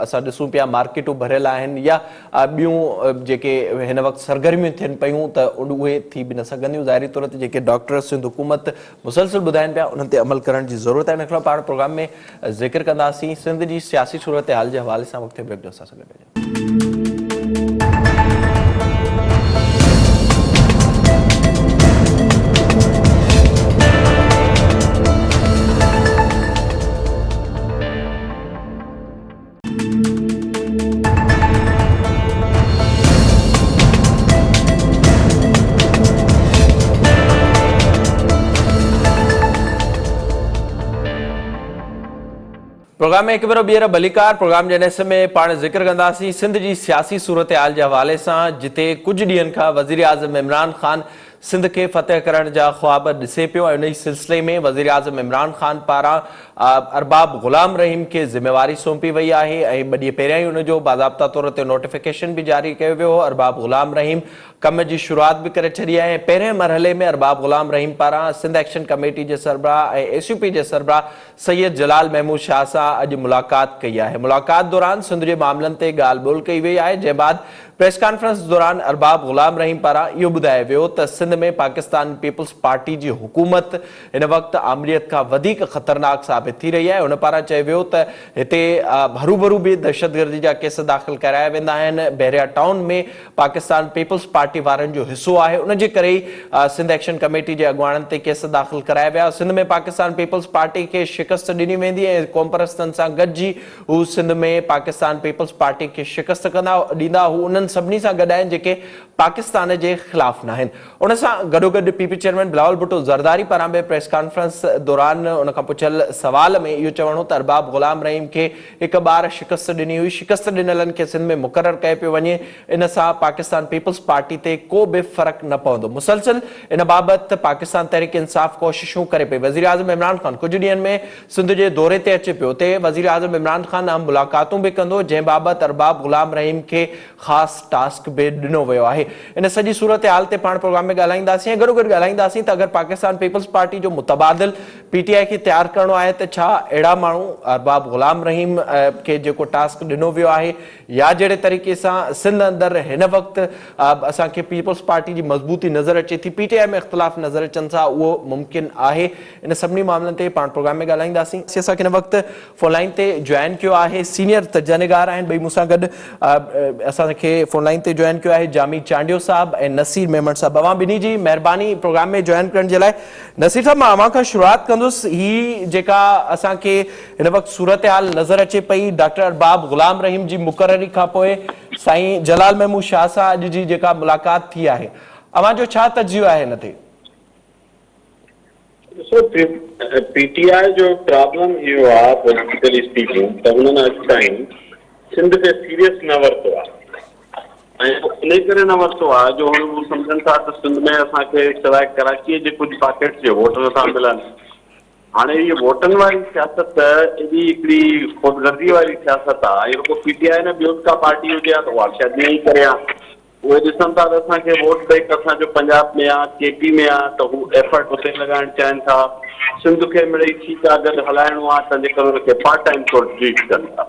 असां ॾिसूं पिया मार्केटूं भरियल आहिनि या ॿियूं जेके हिन वक़्तु सरगर्मियूं थियनि पियूं त उहे थी बि न सघंदियूं। ज़ाहिरी तौर ते जेके डॉक्टर सिंध हुकूमत मुसलसिल ॿुधाइनि पिया उन्हनि ते अमल करण जी ज़रूरत आहे। इन खां पाण प्रोग्राम में ज़िक्र कंदासीं सिंध जी सियासी सूरत हाल जे हवाले सां। वक़्तु ब्रेक जो असां सां गॾु। प्रोग्राम में हिकु भेरो ॿीहर भलीकार प्रोग्राम जे हिस्से में पाण ज़िक्र कंदासीं सिंध जी सियासी सूरत हाल जे हवाले सां, जिते कुझु ॾींहंनि खां वज़ीर आज़म इमरान ख़ान सिंध के फतेह करण जा ख्वाब ॾिसे पियो ऐं उन सिलसिले में वज़ीर आज़म इमरान ख़ान पारां अरबाब ग़ुलाम रहीम खे ज़िम्मेवारी सौंपी वई आहे ऐं 2 ॾींहं पहिरियां ई उनजो बाज़ाब्ता तौर ते नोटिफिकेशन बि जारी कयो वियो हो। अरबाब ग़ुलाम रहीम कम जी शुरूआत बि करे छॾी आहे। पहिरें मरहले में अरबाब ग़ुलाम रहीम पारां सिंध एक्शन कमेटी जे सरबराह ऐं SUP जे सरबराह सैयद जलाल महमूद शाह सां अॼु मुलाक़ात कई आहे। मुलाक़ात दौरान सिंध जे मामलनि ते ॻाल्हि ॿोल कई वई आहे, जंहिं बाद प्रेस कॉन्फ्रेंस दौरान अरबाब ग़ुलाम रहीम पारां इहो ॿुधायो वियो त सिंध में पाकिस्तान पीपल्स पार्टी जी हुकूमत हिन वक़्तु आमरीत खां वधीक ख़तरनाक साबित थी रही आहे। उन पारां चयो वियो त हिते हरूभरू बि दहशतगर्दी जा केस दाख़िल कराया वेंदा आहिनि। बहरिया टाउन में पाकिस्तान पीपल्स पार्टी वारनि जो हिसो आहे, उन जे करे ई सिंध एक्शन कमेटी जे अॻुवाणनि ते केस दाख़िल कराया विया। सिंध में पाकिस्तान पीपल्स पार्टी खे शिकस्त ॾिनी वेंदी ऐं क़ौम परस्तनि सां गॾिजी हू सिंध में पाकिस्तान पीपल्स पार्टी खे शिकस्त ॾींदा। हू उन्हनि सभिनी सां गॾु आहिनि जेके पाकिस्तान जे ख़िलाफ़ न आहिनि। उन सां गॾोगॾु PP चेयरमैन बिलावल भुट्टो ज़रदारी पारां बि प्रेस कॉन्फ्रेंस दौरान उन खां पुछियल सवाल में इहो चवणो त अरबाब ग़ुलाम रहीम खे हिकु बार शिकस्त ॾिनी हुई, शिकस्त ॾिनलनि खे सिंध में मुक़ररु कयो पियो वञे। इन सां पाकिस्तान पीपल्स पार्टी ते को बि फ़र्क़ु न पवंदो। मुसलसिल इन बाबति पाकिस्तान तहरीक इंसाफ़ कोशिशूं करे पई। वज़ीर आज़म इमरान ख़ान कुझु ॾींहंनि में सिंध जे दौरे ते अचे पियो। उते वज़ीर आज़म इमरान ख़ान अहम मुलाक़ातूं बि कंदो, जंहिं बाबति अरबाब ग़ुलाम रहीम खे ख़ासि टास्क बि ॾिनो वियो आहे। इन सॼी सूरत हाल ते पाण प्रोग्राम में ॻाल्हाईंदासीं ऐं गॾोगॾु ॻाल्हाईंदासीं त अगरि पाकिस्तान पीपल्स पार्टी जो मुतबादिल PTI खे तयारु करणो आहे त छा अहिड़ा माण्हू अरबाब ग़ुलाम रहीम खे जेको टास्क ॾिनो वियो आहे या जहिड़े तरीक़े सां सिंध अंदरि हिन वक़्तु असांखे पीपल्स पार्टी जी मज़बूती नज़र अचे थी, PTI में इख़्तिलाफ़ नज़र अचनि था, उहो मुमकिन आहे। इन सभिनी मामलनि ते पाण प्रोग्राम में ॻाल्हाईंदासीं। असांखे हिन वक़्तु फोन लाइन ते जॉइन कयो आहे सीनियर तजनिगार आहिनि ॿई मूंसां गॾु। असांखे फोन लाइन ते जॉइन कयो आहे जामी चांडियो साहब ऐं नसीर मेमण साहब। अवां ॿिन्ही जी महिरबानी प्रोग्राम में जॉइन करण जे लाइ। नसीर साहब, मां अवां खां शुरूआत कंदुसि। ही जेका असांखे हिन वक़्तु सूरत हाल नज़र अचे पई डॉक्टर अरबाब ग़ुलाम रहीम जी मुक़ररी खां पोइ साईं जलाल महमूद शाह सां अॼु जी जेका मुलाक़ात थी आहे, अवां जो छा तजियो आहे हिन ते? PTI जो प्रॉब्लम इहो आहे पॉलिटिकली स्पीकिंग त हुननि अॼु ताईं सिंध खे सीरियस न वरितो आहे ऐं इन करे न वरितो आहे जो हू सम्झनि था त सिंध में असांखे सवाइ कराचीअ जे कुझु पॉकेट्स जे वोट नथा मिलनि। हाणे इहे वोटनि वारी सियासत एॾी हिकिड़ी ख़ुदगर्दी वारी सियासत आहे। इहो को PTI न ॿियो का पार्टी हुजे हा त उहा शायदि ईअं ई करे हा। उहे ॾिसनि था त असांखे वोट बैंक असांजो पंजाब में आहे, KP में आहे, त हू एफर्ट उते लॻाइणु चाहिनि था। सिंध खे मिड़ई ठीकु आहे गॾु हलाइणो आहे त जेकर हुनखे पार्ट टाइम तौरु ट्रीट कनि था।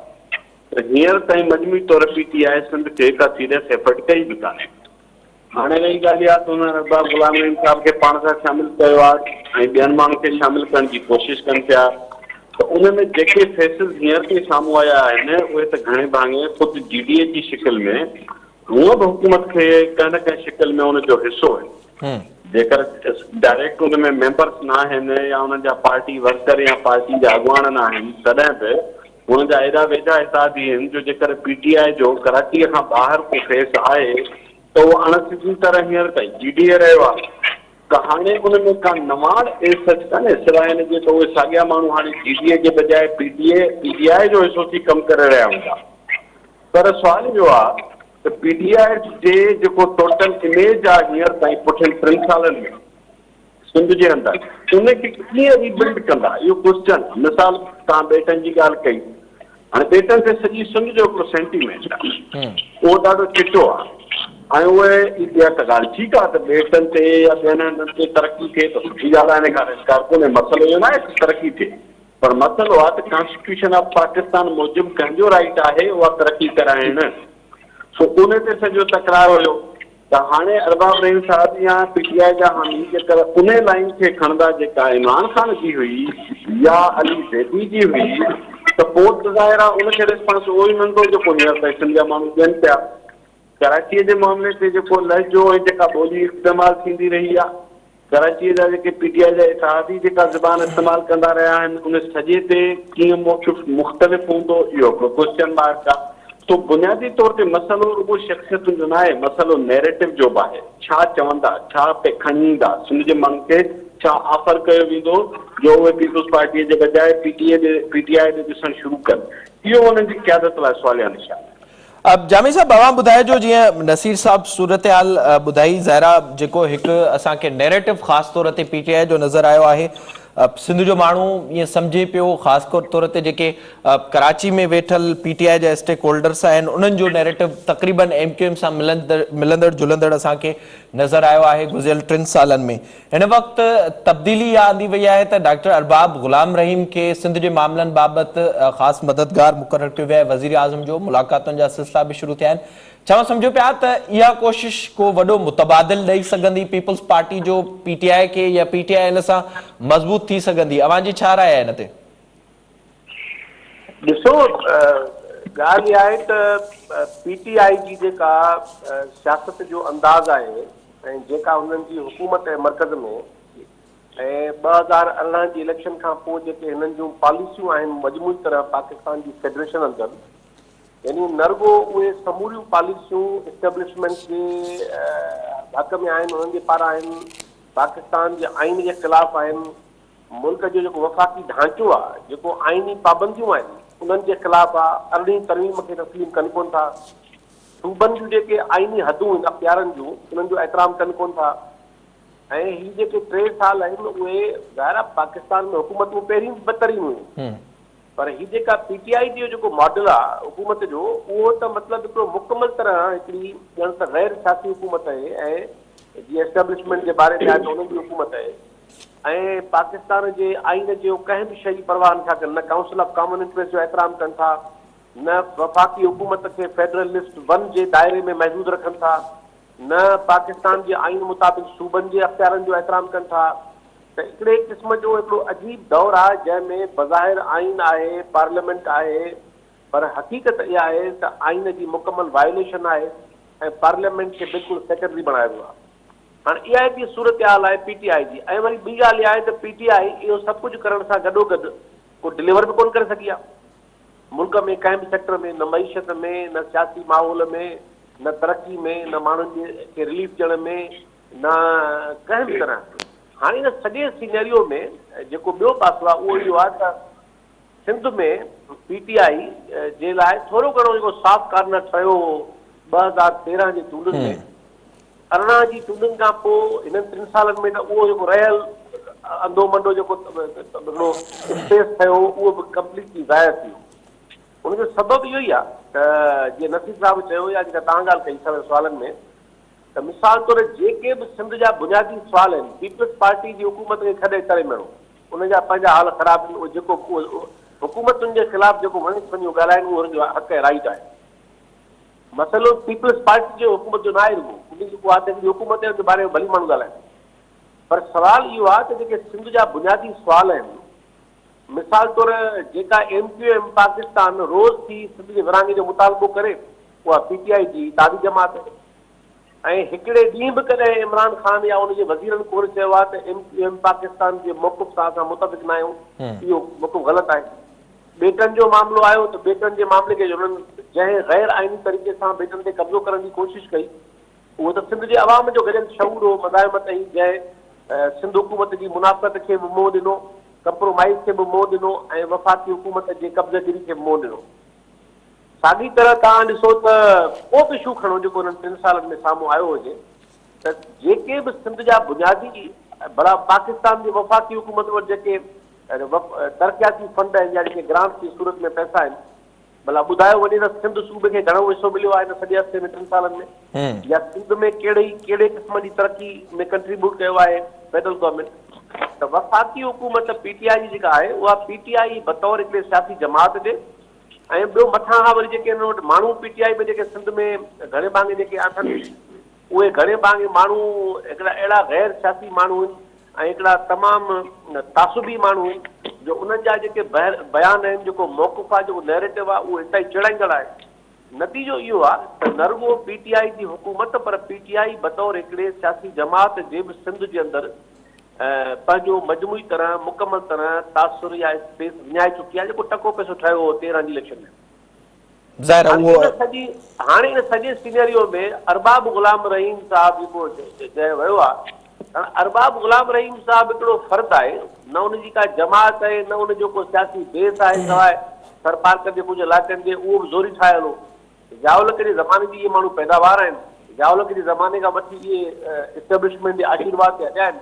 त हींअर ताईं मजमूई तौरु PTI सिंध खे का सीरियस एफर्ट कई बि कान्हे। हाणे रही ॻाल्हि इहा त हुन अरबाब ग़ुलाम रहीम साहिब खे पाण सां शामिलु कयो आहे ऐं ॿियनि माण्हुनि खे शामिलु करण जी कोशिशि कनि पिया। त उन में जेके फेसिस हींअर ताईं साम्हूं आया आहिनि उहे त घणे भाङे ख़ुदि GDA जी शिकिल में हूअं बि हुकूमत खे कंहिं न कंहिं शिकिल में हुनजो हिसो आहे। जेकर डायरेक्ट हुन में मेंबर्स न आहिनि या हुननि जा पार्टी वर्कर या पार्टी जा अॻुवान न आहिनि, तॾहिं बि हुन जा एॾा वेझा हिसाबी आहिनि जो जेकर PTI जो कराचीअ खां ॿाहिरि को फेस आहे त उहो अणसिधी तरह हींअर ताईं GDA रहियो आहे। त हाणे उन में का नवाड़ सच कान्हे सवाइ हिनजे त उहे साॻिया माण्हू हाणे GDA जे बजाए PTI जो हिसो थी कमु करे रहिया हूंदा। पर सुवाल इहो आहे त PTI जे जेको टोटल इमेज आहे हींअर ताईं पुठियनि 3 सालनि में सिंध जे अंदरि उनखे कीअं रीबिल्ड कंदा, इहो क्वेश्चन। मिसाल तव्हां बेटनि जी ॻाल्हि कई हाणे ॿेटनि ते सॼी सिंध जो हिकिड़ो सेंटीमेंट आहे, उहो ॾाढो चिटो आहे। ऐं उहे इहा त ॻाल्हि ठीकु आहे त ॿेटनि ते या ॿियनि हंधनि ते तरक़ी थिए त सुठी ॻाल्हि आहे, हिन खां कोन्हे। मसइलो इहो न आहे त तरक़ी थिए, पर मसइलो आहे त कॉन्स्टिट्यूशन ऑफ पाकिस्तान मूजिबि कंहिंजो राइट आहे उहा तरक़ी कराइण। सो उन ते सॼो तकरार हुयो त हाणे अरबाब रहीम साहिब या पीटीआई जा हामी जेकर उन लाइन खे खणंदा जेका इमरान ख़ान जी हुई या अली ज़ैदी जी हुई, त पोइ त ज़ाहिर आहे उनखे रिस्पॉन्स उहो ई मिलंदो जेको हींअर फैशन जा माण्हू ॾियनि पिया। कराचीअ जे मामले ते जेको लहजो ऐं जेका ॿोली इस्तेमालु थींदी रही आहे, कराचीअ जा जेके पीटीआई जा इतिहादी जेका ज़बान इस्तेमालु कंदा रहिया आहिनि, उन सॼे ते कीअं मुख़्तलिफ़ हूंदो इहो हिकिड़ो क्वेश्चन मार्क आहे। तो बुनियादी तौर ते मसइलो रुॻो शख़्सियतुनि जो न आहे, मसइलो नैरेटिव जो बि आहे। छा चवंदा, छा पे खणी ईंदा, सिंध जे माण्हुनि खे छा ऑफर कयो वेंदो जो उहे पीपुल्स पार्टीअ जे बजाए पीटीआई ॾे ॾिसणु शुरू कनि, इहो उन्हनि जी क़यादत लाइ सवालिया निशान आहे। अब जामी साहब अवां ॿुधाइजो, जीअं नसीर साहब सूरत हाल ॿुधाई, ज़ाहिरा जेको हिकु असांखे नैरेटिव ख़ासि तौर ते पीटीआई जो नज़र आयो आहे, सिंध जो माण्हू ईअं सम्झे पियो, ख़ासि तौर ते जेके कराची में वेठल पीटीआई जा स्टेक होल्डर्स आहिनि उन्हनि जो नैरेटिव तक़रीबन एमक्यूएम सां मिलंदड़ जुलंदड़ असांखे नज़र आयो आहे गुज़िरियल 3 सालनि में। हिन वक़्तु तब्दीली इहा आंदी वई आहे त डॉक्टर अरबाब ग़ुलाम रहीम खे सिंध जे मामलनि बाबति ख़ासि मददगार मुक़ररु कयो वियो आहे। वज़ीर आज़म जो मुलाक़ातुनि जा सिलसिला बि शुरू थिया आहिनि। चवणु सम्झो पिया त इहा कोशिश को वॾो मुतबादिल ॾेई सघंदी पीपल्स पार्टी जो पीटीआई खे, या पीटीआई हिन सां मज़बूत थी सघंदी? अवां जी छा राय आहे हिन ते? ॾिसो, ॻाल्हि इहा आहे त पीटीआई जी जेका सियासत जो अंदाज़ आहे ऐं जेका हुननि जी हुकूमत आहे मर्कज़ में, ऐं 2018 जी इलेक्शन खां पोइ जेके हिननि जूं पॉलिसियूं आहिनि मजमूई तरह पाकिस्तान जी फेडरेशन अंदरि, यानी न रुॻो उहे समूरियूं पॉलिसियूं इस्टेब्लिशमेंट जे हक़ में आहिनि, उन्हनि जे पारां आहिनि, पाकिस्तान जे आइन जे ख़िलाफ़ आहिनि, मुल्क जो जेको वफ़ाक़ी ढांचो आहे, जेको आइनी पाबंदियूं आहिनि उन्हनि जे ख़िलाफ़ आहे, अरिड़हीं तरमीम खे तस्लीम कनि कोन था, सूबनि जूं जेके आइनी हदूं आहिनि अख़्तियारनि जूं उन्हनि जो एतिराम कनि कोन था। ऐं हीअ जेके 3 साल आहिनि उहे ज़ाहिर पाकिस्तान में हुकूमतूं पहिरीं बदतरीन हुयूं, पर हीअ जेका पीटीआई जो जेको मॉडल आहे हुकूमत जो, उहो त मतिलबु हिकिड़ो मुकमल तरह हिकिड़ी ॼण त गैर सियासी हुकूमत आहे, ऐं जीअं एस्टेब्लिशमेंट जे बारे में आहे त उन्हनि जी हुकूमत आहे, ऐं पाकिस्तान जे आइन जो कंहिं बि शइ जी परवाह नथा कनि, न काउंसिल ऑफ कॉमन इंटरेस्ट जो एतिराम कनि था, न वफ़ाक़ी हुकूमत खे फेडरल लिस्ट 1 जे दायरे में महदूद रखनि था, न पाकिस्तान जे आइन मुताबिक़ सूबनि जे अख़्तियारनि जो एतिराम कनि था। त हिकिड़े क़िस्म जो हिकिड़ो अजीब दौरु आहे जंहिंमें बज़ाहिर आइन आहे, पार्लियामेंट आहे, पर हक़ीक़त इहा आहे त आइन जी मुकमल वायोलेशन आहे ऐं पार्लियामेंट खे बिल्कुलु सेक्रेटरी बणायो वियो आहे। हाणे इहा हिकड़ी सूरत हाल आहे पीटीआई जी। ऐं वरी ॿी ॻाल्हि इहा आहे त पीटीआई इहो सभु कुझु करण सां गॾोगॾु को डिलीवर बि कोन करे सघी आहे मुल्क में कंहिं बि सेक्टर में, न मईशत में, न सियासी माहौल में, न तरक़ी में, न माण्हुनि खे रिलीफ ॾियण में, न कंहिं बि तरह। हाणे इन सॼे सिनेरियो में जेको ॿियो पासो आहे उहो इहो आहे त सिंध में पीटीआई जे लाइ थोरो घणो जेको सॉफ्ट कॉर्नर ठहियो 2013 जी चूंडुनि में, 18 जी चूंडुनि खां पोइ हिननि 3 सालनि में त उहो जेको रहियल अंदो मंडो जेको स्पेस ठहियो उहो बि कंप्लीटली ज़ाहिर थी वियो। उनजो सबबु इहो ई आहे त जीअं नसीर साहिबु चयो या जेका तव्हां ॻाल्हि कई सभु सुवालनि में, त मिसाल तौरु जेके बि सिंध जा बुनियादी सुवाल आहिनि, पीपल्स पार्टी जी हुकूमत खे खॾे करे मिणो, उनजा पंहिंजा हाल ख़राब आहिनि, उहो जेको हुकूमतुनि जे ख़िलाफ़ जेको वञी वञी ॻाल्हाइनि उहो हुनजो हक़ ऐं राइट आहे। मसइलो पीपल्स पार्टी जे हुकूमत जो न आहे, जेको आहे हुकूमत जे बारे में भली माण्हू ॻाल्हाइनि, पर सुवाल इहो आहे त जेके सिंध जा बुनियादी सुवाल आहिनि, मिसाल तौरु जेका एमक्यूएम पाकिस्तान रोज़ थी सिंध जे विरहाङे जो मुतालबो करे, उहा पीटीआई जी तादी जमात आहे। ऐं हिकिड़े ॾींहुं बि कॾहिं इमरान ख़ान या उनजे वज़ीरनि कोर चयो आहे त एमक्यूएम पाकिस्तान जे मौक़िफ़ सां असां मुतफ़िक़ न आहियूं, इहो मौक़िफ़ ग़लति आहे। बेटनि जो मामिलो आयो त बेटनि जे मामले खे उन्हनि जंहिं गैर आइनी तरीक़े सां बेटनि ते कब्ज़ो करण जी कोशिशि कई, उहो त सिंध जे अवाम जो गॾियल शऊर हो, मज़ाहिमत ई, जंहिं सिंध हुकूमत जी मुनाफ़त खे बि मोह ॾिनो, कंप्रोमाइज़ खे बि मोह ॾिनो, ऐं वफ़ाक़ी हुकूमत जे कब्ज़गिरी खे बि मोह ॾिनो। साॻी तरह तव्हां ॾिसो त को बि इशू खणो जेको हुननि 3 सालनि में साम्हूं आयो हुजे, त जेके बि सिंध जा बुनियादी भला पाकिस्तान जी वफ़ाक़ी हुकूमत वटि जेके तरक़ियाती फंड आहिनि या जेके ग्रांट जी सूरत में पैसा आहिनि, भला ॿुधायो वञे त सिंध सूबे खे घणो हिसो मिलियो आहे हिन सॼे हफ़्ते में 3 सालनि में, या सिंध में कहिड़े क़िस्म जी तरक़ी में कंट्रीब्यूट कयो आहे फेडरल गवर्नमेंट। त वफ़ाक़ी हुकूमत पीटीआई जी जेका आहे उहा पीटीआई बतौर हिकिड़े सियासी जमात जे ऐं ॿियो मथां खां वरी जेके हिन वटि माण्हू पीटीआई में जेके सिंध में घणे भाङे जेके आहिनि उहे घणे भाङे माण्हू हिकिड़ा अहिड़ा गैर सियासी माण्हू आहिनि ऐं हिकिड़ा तमामु तासुबी माण्हू आहिनि जो उन्हनि जा जेके बयान आहिनि, जेको मौक़ुफ़ आहे, जेको नैरेटिव आहे, उहो हितां ई चिड़ाईंदड़ आहे। नतीजो इहो आहे त न रुॻो पीटीआई जी हुकूमत पर पीटीआई बतौर हिकिड़े सियासी जमात जे बि सिंध जे अंदरि पंहिंजो मजमूई तरह मुकमल तरह तासुर या स्पेस विञाए चुकी आहे, जेको टको पैसो ठहियो हो 13 जी इलेक्शन में। हाणे इन सॼे सीनेरियो में अरबाब गुलाम रहीम साहब जेको चयो वियो आहे, अरबाब गुलाम रहीम साहब हिकिड़ो फर्द आहे, न उनजी का जमात आहे, न उनजो को सियासी बेस आहे सवाइ सरपारकर जे कुझु इलाइक़नि जे, उहो बि ज़ोरी ठाहियल हो। जावलक जे ज़माने जी इहे माण्हू पैदावार आहिनि, जावलक जे ज़माने खां वठी इहे इस्टेब्लिशमेंट जे आशीर्वाद ते अॼा आहिनि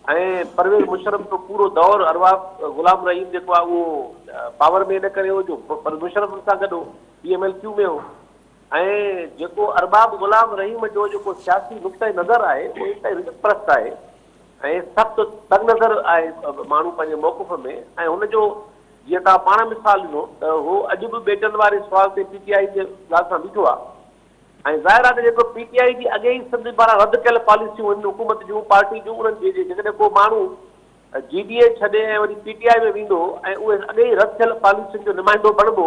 ऐं परवेज़ मुशर्रफ जो पूरो दौर अरबाब गुलाम रहीम जेको आहे उहो पावर में इन करे हो जो परवेज़ मुशर्रफ सां गॾु PMLQ में हो। ऐं जेको अरबाब गुलाम रहीम जो जेको सियासी नुक़्ते नज़र आहे उहो हिते रिज़त परस्त आहे ऐं सख़्तु तंग नज़र आहे माण्हू पंहिंजे मौक़ुफ़ में। ऐं हुनजो जीअं तव्हां पाण मिसाल ॾिनो त उहो अॼु बि बेटनि वारे सुवाल ते पीटीआई जे ॻाल्हि सां बीठो आहे। ऐं ज़ाहिर आहे त जेको पीटीआई जी अॻे ई सिंध पारां रद्द कयल पॉलिसियूं आहिनि हुकूमत जूं पार्टी जूं, उन्हनि जे जेकॾहिं को माण्हू GDA छॾे ऐं वरी पीटीआई में वेंदो ऐं उहे अॻे ई रद्द थियल पॉलिसियुनि जो नुमाइंदो बणिबो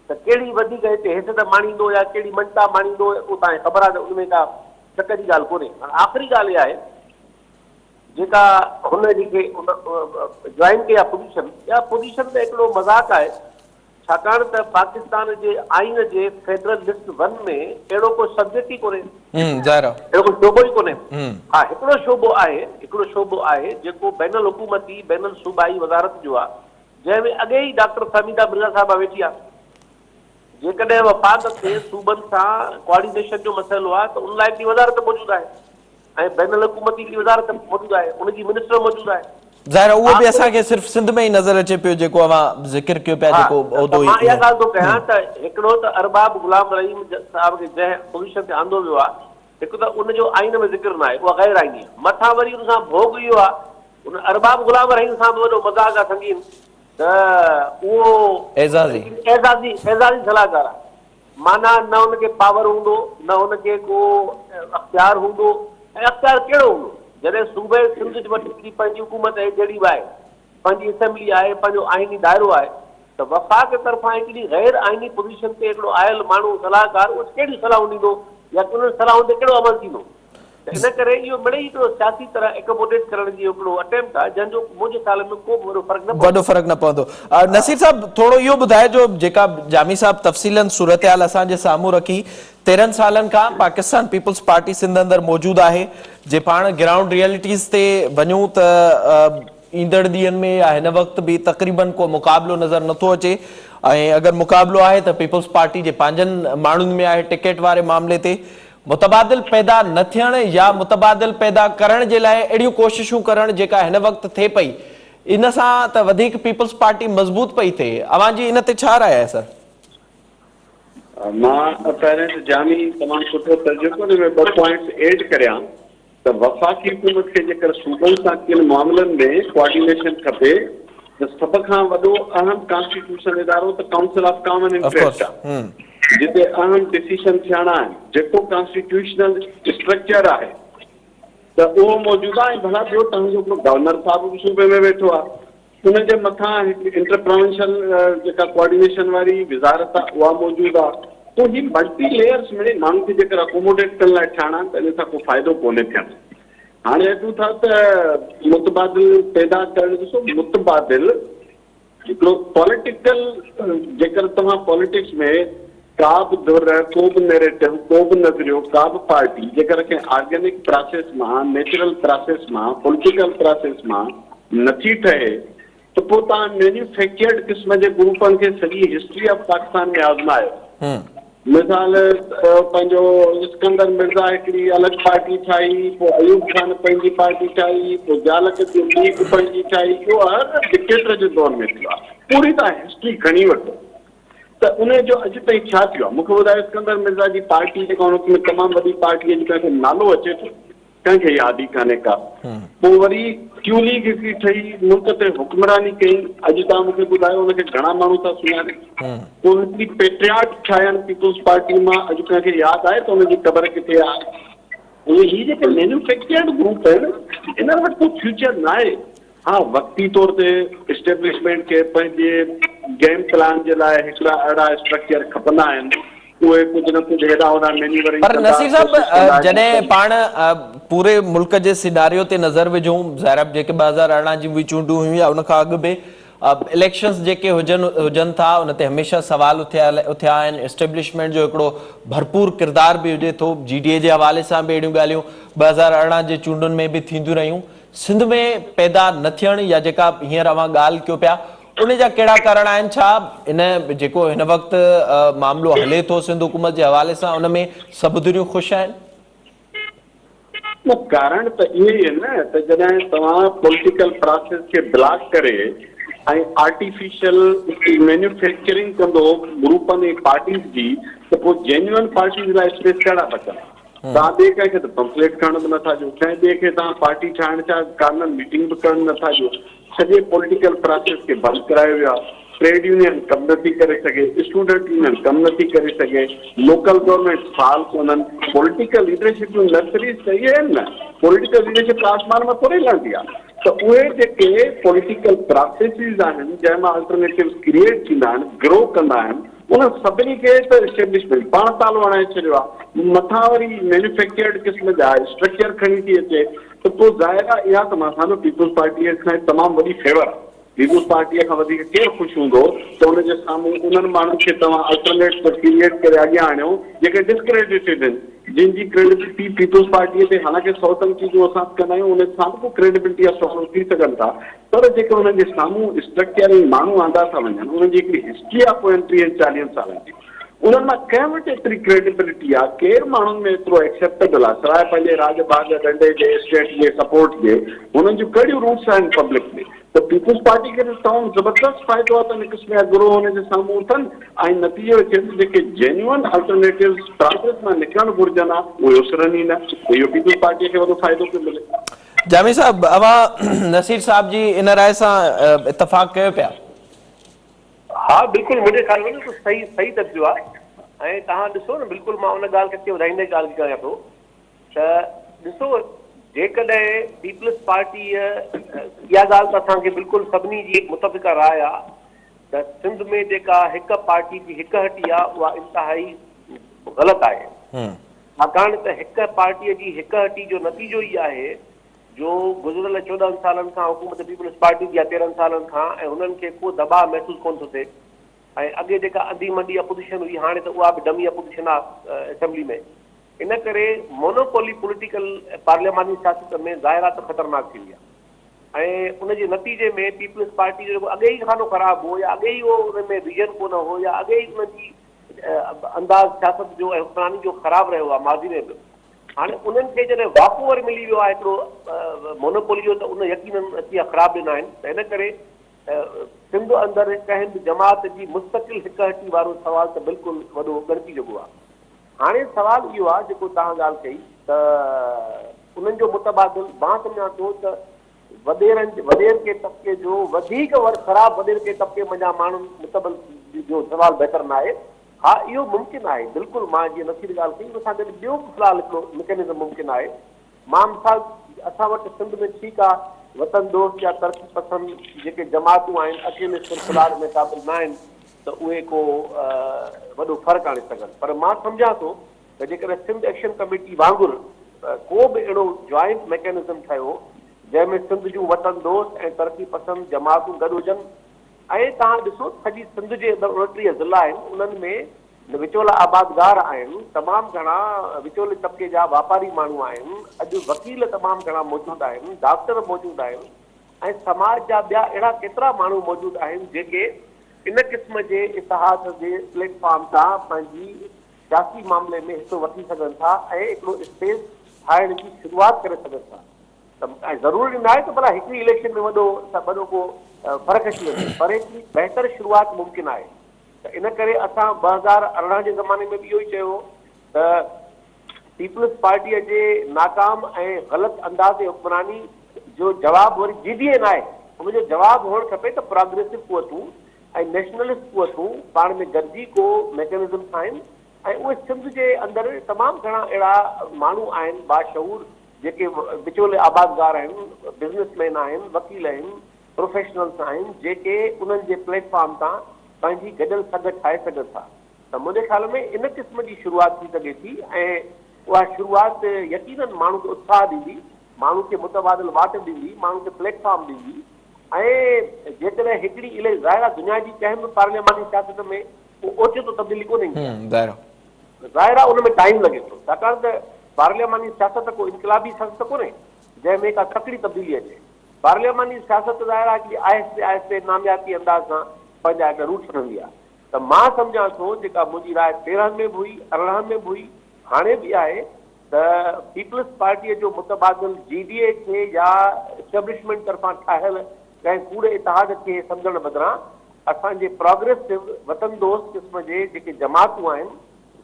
त कहिड़ी वधीक हिते हैसियत माणींदो या कहिड़ी ममता माणींदो, उहो तव्हांखे ख़बर आहे त उनमें का शक जी ॻाल्हि कोन्हे। आख़िरी ॻाल्हि इहा आहे जेका हुन जेके जॉइन कई आहे पोजीशन, इहा पोजीशन त हिकिड़ो मज़ाक़ आहे, छाकाणि त पाकिस्तान जे आइन जे फेडरल लिस्ट 1 में अहिड़ो को सब्जेक्ट ई कोन्हे, अहिड़ो को शोबो ई कोन्हे। हा, हिकिड़ो शोबो आहे जेको बैनल हुकूमती बैनल सूबाई वज़ारत जो आहे, जंहिंमें अॻे ई डॉक्टर फहमीदा मिर्ज़ा साहिबा वेठी आहे। जेकॾहिं वफ़ाक़ ते सूबनि सां कोऑर्डिनेशन जो मसइलो आहे त उन लाइ हिकिड़ी वज़ारत मौजूदु आहे ऐं बैनल हुकूमती हिकिड़ी वज़ारत मौजूदु आहे, उनजी मिनिस्टर मौजूदु आहे। ज़ाहिर उहो बि असांखे सिर्फ़ सिंध में ई नज़र अचे पियो जेको अवां ज़िक्र कयो पिया, जेको उहदो मां इहा ॻाल्हि थो कयां त हिकिड़ो त अरबाब गुलाम रहीम साहिब खे जंहिं पोज़ीशन ते आंदो वियो आहे, हिकु त उनजो आइन में ज़िक्र न आहे, उहा गैर आइनी आहे। मथां वरी उन सां भोग इहो आहे, उन अरबाब गुलाम रहीम सां बि वॾो मज़ाक़ आहे संगीन त उहो एज़ाज़ी सलाहकार आहे। माना न हुनखे पावर हूंदो, न हुनखे को अख़्तियार हूंदो, ऐं अख़्तियार कहिड़ो हूंदो जॾहिं सूबे सिंध वटि पंहिंजी हुकूमत आहे, जहिड़ी बि आहे, पंहिंजी असेंबली आहे, पंहिंजो आइनी दाइरो आहे, त वफ़ाक़ तरफ़ां हिकिड़ी गैर आइनी पोज़ीशन ते हिकिड़ो आयल माण्हू सलाहकार उहो कहिड़ी सलाह ॾींदो या उन सलाह ते कहिड़ो अमल थींदो। त इन करे इहो मिड़ई हिकिड़ो सियासी तरह एकोमोडेट करण जी हिकिड़ो अटेम्प्ट आहे, जंहिंजो मुंहिंजे ख़्याल में को वॾो फ़र्क़ु न पवंदो। नसीर साहब, थोरो इहो ॿुधाए जो जेका जामी साहब तफ़सीलन सूरत-हाल असांजे साम्हूं रखी, 13 सालनि खां पाकिस्तान पीपल्स पार्टी सिंध अंदरि मौजूदु आहे, जे पाण ग्राउंड रियलिटीज़ ते वञूं त ईंदड़ ॾींहनि में या हिन वक़्त बि तक़रीबन को मुक़ाबिलो नज़र नथो अचे, ऐं अगरि मुक़ाबिलो आहे त पीपल्स पार्टी जे पंहिंजनि माण्हुनि में आहे। टिकट वारे मामले ते मुतबादिल पैदा न थियण या मुतबादिल पैदा करण जे लाइ अहिड़ियूं कोशिशूं करण जेका हिन वक़्तु थिए पई, इन सां त वधीक पीपल्स पार्टी मज़बूत पई थिए। अवांजी इन ते छा राय आहे सर? मां पहिरें त जामी तमामु सुठो तर्जुमो में 2 पॉइंट्स एड करियां त वफ़ाक़ी हुकूमत खे जेकर सूबनि सां किन मामलनि में कोऑर्डिनेशन खपे त सभ खां वॾो अहम कॉन्स्टिट्यूशन इदारो त काउंसिल ऑफ कॉमन इंटरेस्ट आहे, जिते अहम डिसीजन थियणा आहिनि। जेको कॉन्स्टिट्यूशनल स्ट्रक्चर आहे त उहो मौजूदु आहे। भला ॿियो तव्हांजो गवर्नर साहिब बि सूबे में वेठो आहे, हुनजे मथां हिकिड़ी इंटरप्रोविंशियल जेका कोऑर्डिनेशन वारी वज़ारत आहे उहा मौजूदु आहे। तो ही मल्टी लेयर्स में माण्हू खे जेकर अकोमोडेट करण लाइ ठाहिणा आहिनि त इन सां को फ़ाइदो कोन्हे थियणु। हाणे अचूं था त मुतबादिल पैदा करणु, ॾिसो मुतबादिल हिकिड़ो पॉलिटिकल, जेकर तव्हां पॉलिटिक्स में का बि धुर, को बि नैरेटिव, को बि नज़रियो, का बि पार्टी जेकर कंहिं ऑर्गेनिक प्रोसेस मां, नेचुरल प्रोसेस मां, पॉलिटिकल प्रोसेस मां नथी ठहे त पोइ तव्हां मैन्युफैक्चर्ड क़िस्म जे ग्रुपनि खे सॼी हिस्ट्री ऑफ पाकिस्तान में आज़मायो। मिसाल पंहिंजो इस्कंदर मिर्ज़ा हिकिड़ी अलॻि पार्टी ठाही, पोइ अयूब खान पंहिंजी पार्टी ठाही, पोइ जालक जी लीग पंहिंजी ठाही। इहो हर डिक्टेटर जे दौर में थियो आहे। पूरी तव्हां हिस्ट्री खणी वठो त उन जो अॼु ताईं छा थियो आहे? मूंखे ॿुधायो सिकंदर मिर्ज़ा जी पार्टी जेका हुन तमामु वॾी पार्टी अॼु कंहिंखे नालो अचे थो, कंहिंखे यादि ई कान्हे का। पोइ वरी क्यू लीग हिकिड़ी ठही, मुल्क ते हुक्मरानी कई, अॼु तव्हां मूंखे ॿुधायो हुनखे घणा माण्हू था सुञाणनि। पोइ हिकिड़ी पेट्रियाट ठाहिनि पीपुल्स पार्टी मां, अॼु कंहिंखे यादि आहे त हुनजी क़बर किथे आहे? ही जेके मैन्युफैक्चर्ड ग्रुप आहिनि इन वटि को फ्यूचर न आहे। हाँ, वक़्ती तौर ते इस्टेब्लिशमेंट खे पंहिंजे गेम प्लान जे लाइ हिकिड़ा अहिड़ा स्ट्रक्चर खपंदा आहिनि, उहे कुझु न कुझु हेॾा होॾा मैन्यूवरिंग पर नसीर साहब जॾहिं पाण पूरे मुल्क जे सिनारियो ते नज़र विझूं, ज़ाहिर जेके 2018 जी उहे चूंडूं हुयूं या उन खां अॻु बि इलेक्शंस जेके हुजनि था उन ते हमेशह सवाल उथिया आहिनि। इस्टेब्लिशमेंट जो हिकिड़ो भरपूर किरदार बि हुजे थो, GDA जे हवाले सां बि अहिड़ियूं ॻाल्हियूं 2018 जे चूंडुनि में बि थींदियूं रहियूं। सिंध में पैदा न थियण या जेका हींअर अवां ॻाल्हि कयो पिया उन जा कहिड़ा कारण आहिनि? छा इन जेको हिन वक़्तु मामिलो हले थो सिंध हुकूमत जे हवाले सां उन में सभु दुनियूं ख़ुशि आहिनि? न, कारण त इहो ई आहे न त जॾहिं तव्हां पॉलिटिकल प्रोसेस खे ब्लॉक करे ऐं आर्टिफिशियल मैन्युफैक्चरिंग कंदो ग्रुपनि ऐं पार्टीज़ जी, त पोइ जेन्युअन पार्टीज़ लाइ स्पेस कहिड़ा बचंदा? तव्हां ॿिए कंहिंखे त पंपलेट खणण बि नथा ॾियो, कंहिं ॿिए खे तव्हां पार्टी ठाहिण जा कारण मीटिंग बि करण नथा ॾियो। सॼे पॉलिटिकल प्रोसेस खे बंदि करायो वियो आहे। ट्रेड यूनियन कमु नथी करे सघे, स्टूडेंट यूनियन कमु नथी करे सघे, लोकल गवर्नमेंट फाल कोन्हनि, पॉलिटिकल लीडरशिप जूं नर्सरीज़ त इहे आहिनि न। पॉलिटिकल लीडरशिप आसमान मां थोरी लहंदी आहे। त उहे जेके पॉलिटिकल प्रोसेसिस आहिनि जंहिंमां अल्टरनेटिव क्रिएट थींदा आहिनि, ग्रो कंदा आहिनि, उन सभिनी खे त इस्टेब्लिशमेंट पाण तालो हणाए छॾियो आहे। मथां वरी मैन्युफैक्चर्ड क़िस्म जा स्ट्रक्चर खणी थी अचे, त पोइ ज़ाहिर आहे इहा त मां सम्झो पीपुल्स पार्टीअ खां तमामु वॾी फेवर आहे। पीपुल्स पार्टीअ खां वधीक केरु ख़ुशि हूंदो त हुनजे साम्हूं उन्हनि माण्हुनि खे तव्हां अल्टरनेट क्रिएट करे अॻियां आणियो जेके डिस्क्रेडिटेड आहिनि, जिन जी क्रेडिबिलिटी पीपुल्स पार्टीअ ते हालांकि 100 चीजूं असां कंदा आहियूं उन सां बि क्रेडिबिलिटी सवाल थी सघनि था, पर जेके हुननि जे साम्हूं स्ट्रक्चर ऐं माण्हू आंदा था वञनि, उन्हनि जी हिकिड़ी हिस्ट्री आहे पोइ 30-40 सालनि जी, उन्हनि मां कंहिं वटि एतिरी क्रेडिबिलिटी आहे, केरु माण्हुनि में एतिरो एक्सेप्टेबल आहे सवाइ पंहिंजे राज बाग डंडे जे स्टेट जे सपोर्ट जे, हुननि जूं कहिड़ियूं रूट्स आहिनि पब्लिक में। त पीपुल्स पार्टी खे तमामु ज़बरदस्त फ़ाइदो आहे त हिन क़िस्म जा गिरोह हुनजे साम्हूं उथनि ऐं नतीजो थिए त जेके जेन्युअन अल्टरनेटिव प्रोसेस मां निकिरणु घुरिजनि आहे उहे उसरनि ई न, त इहो पीपुल्स पार्टीअ खे वॾो फ़ाइदो पियो मिले। जामी साहब, अवां नसीर साहब जी इन राय सां इतफ़ाक़ कयो पिया? हाँ, बिल्कुलु मुंहिंजे ख़्याल में तो सही तर्जो आहे। ऐं तव्हां ॾिसो न, बिल्कुलु मां उन ॻाल्हि खे वधाईंदे ॻाल्हि कयां पियो त ॾिसो, जेकॾहिं पीपल्स पार्टी इहा ॻाल्हि त असांखे बिल्कुलु सभिनी जी मुतफ़िक़ राय आहे त सिंध में जेका हिकु पार्टी जी हिकु हटी आहे उहा इंतिहाई ग़लति आहे। छाकाणि त हिकु पार्टीअ जी हिकु हटी जो नतीजो ई आहे जो गुज़िरियल 14 सालनि खां हुकूमत पीपल्स पार्टी जी 13 सालनि खां, ऐं हुननि खे को दबाव महसूसु कोन थो थिए। ऐं अॻे जेका अंधी मंडी अपोजिशन हुई हाणे त उहा बि डमी अपोजिशन आहे असेंबली में। इन करे मोनोपोली पॉलिटिकल पार्लियामानी सियासत में ज़ाहिर आहे त ख़तरनाक थी वई आहे। ऐं उनजे नतीजे में पीपल्स पार्टी जो जेको अॻे ई खानो ख़राबु हो या अॻे ई उहो उन में विजन कोन हो या अॻे ई उनजी अंदाज़ सियासत जो ऐं हुक्मरानी जो ख़राबु रहियो आहे माज़ी में बि, हाणे उन्हनि खे जॾहिं वापो वरी मिली वियो आहे हिकिड़ो मोनोपोली जो, त उन यकीनन अची ख़राबु ॾिना आहिनि। त इन करे सिंध अंदरि कंहिं बि जमात जी मुस्तक़िल हिकु हटी वारो सुवाल त बिल्कुलु वॾो ॻणिती जेको आहे। हाणे सुवाल इहो आहे जेको तव्हां ॻाल्हि कई त उन्हनि जो मुतबादिल मां सम्झां थो त वॾेर के तबिके जो वधीक ख़राबु वॾेर के तबिके मंझां माण्हुनि मुतबल जो सुवाल बहितर न आहे। हा, इहो मुमकिन आहे, बिल्कुलु मां जीअं नसीर ॻाल्हि कई उन सां गॾु ॿियो बि फ़िलहाल हिकिड़ो मैकेनिज़म मुमकिन आहे। मां मिसाल असां वटि सिंध में ठीकु आहे वतन दोस्त या तरक़ी पसंद जेके जमातूं आहिनि अकेले सिलसिलार में क़ाबिल न आहिनि त उहे को वॾो फ़र्क़ु आणे सघनि, पर मां सम्झां थो त जेकॾहिं सिंध एक्शन कमेटी वांगुरु को बि अहिड़ो जॉइंट मैकेनिज़म ठहियो जंहिंमें सिंध जूं वतन दोस्त ऐं तरक़ी पसंद जमातूं गॾु हुजनि, ऐं तव्हां ॾिसो सॼी सिंध जे 29 ज़िला आहिनि, उन्हनि में विचोला आबादगार आहिनि, तमामु घणा विचोले तबिके जा वापारी माण्हू आहिनि, अॼु वकील तमामु घणा मौजूदु आहिनि, डॉक्टर मौजूदु आहिनि, ऐं समाज जा ॿिया अहिड़ा केतिरा माण्हू मौजूदु आहिनि जेके इन क़िस्म जे इतिहाद जे प्लेटफॉर्म तां पंहिंजी सियासी मामले में हिसो वठी सघनि था ऐं हिकिड़ो स्पेस ठाहिण जी शुरूआति करे सघनि था। त ज़रूरी न आहे त भला हिकिड़ी इलेक्शन में वॾो को फ़र्क़ु अची वञे, पर हिकिड़ी बहितर शुरूआति मुमकिन आहे। त इन करे असां 2018 जे ज़माने में बि इहो ई चयो त पीपल्स पार्टीअ जे नाकाम ऐं ग़लति अंदाज़ हुक्मरानी जो जवाबु वरी GDA न आहे, उनजो जवाबु हुअणु खपे त प्रोग्रेसिव कुवतूं ऐं नेशनलिस्ट कुवतूं पाण में गॾिजी को मैकेनिज़म ठाहिनि ऐं उहे सिंध जे अंदरि तमामु घणा अहिड़ा माण्हू आहिनि बाशऊर जेके विचोले आबादगार आहिनि, बिज़नेसमैन आहिनि, वकील आहिनि, प्रोफेशनल्स आहिनि, जेके उन्हनि जे प्लेटफॉर्म तां पंहिंजी गॾियल सघ ठाहे सघनि था। त मुंहिंजे ख़्याल में इन क़िस्म जी शुरूआति थी सघे थी ऐं उहा शुरूआति यकीनन माण्हू खे उत्साह ॾींदी, माण्हू खे मुतबादिल वाट ॾींदी, माण्हू खे प्लेटफॉर्म ॾींदी ऐं जेकॾहिं हिकिड़ी इलाही ज़ाहिर दुनिया जी कंहिं बि पार्लियामानी सियासत में ओचितो तब्दीली कोन्हे ईंदी आहे, ज़ाहिर आहे उन में टाइम लॻे थो, छाकाणि त पार्लियामानी सियासत को इनकलाबी सियासत कोन्हे जंहिंमें का तकड़ी तब्दीली अचे। पार्लियामानी सियासत ज़ाहिर आहे कि आहिस्ते आहिस्ते नामियाती अंदाज़ सां पंहिंजा रूट खणंदी आहे। त मां सम्झां थो जेका मुंहिंजी राय 13 में बि हुई, 18 में बि हुई, हाणे बि आहे त पीपल्स पार्टीअ जो मुतबादिल GDA खे या एस्टेब्लिशमेंट तरफ़ां ठाहियल कंहिं कूड़े इतिहाद खे सम्झण बदिरां असांजे प्रोग्रेसिव वतन दोस्त क़िस्म जे जेके जमातूं आहिनि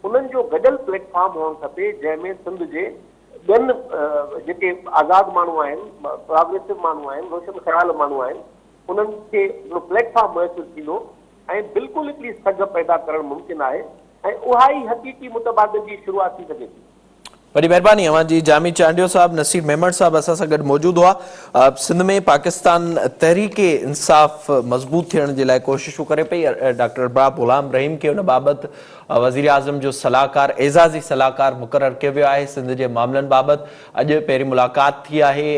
उन्हनि जो गॾियल प्लेटफॉर्म हुअणु खपे जंहिंमें सिंध जे ॿियनि जेके आज़ाद माण्हू आहिनि, प्रोग्रेसिव माण्हू आहिनि, रोशन ख़्याल माण्हू आहिनि, उन्हनि खे हिकिड़ो प्लेटफॉर्म मुयसरु थींदो ऐं बिल्कुलु हिकिड़ी सघ पैदा करणु मुमकिन आहे ऐं उहा ई हक़ीक़ी मुतबादिल जी शुरूआति थी सघे थी। वॾी महिरबानी अवांजी जामी चांडियो साहब। नसीर मेमण साहब असां सां गॾु मौजूदु हुआ। सिंध में पाकिस्तान तहरीक इंसाफ़ मज़बूत थियण जे लाइ कोशिशूं करे पई। डॉक्टर अरबाब ग़ुलाम रहीम खे उन बाबति वज़ीर आज़म जो सलाहकार एज़ाज़ी सलाहकार मुक़ररु कयो वियो आहे सिंध जे मामलनि बाबति। अॼु पहिरीं मुलाक़ात थी आहे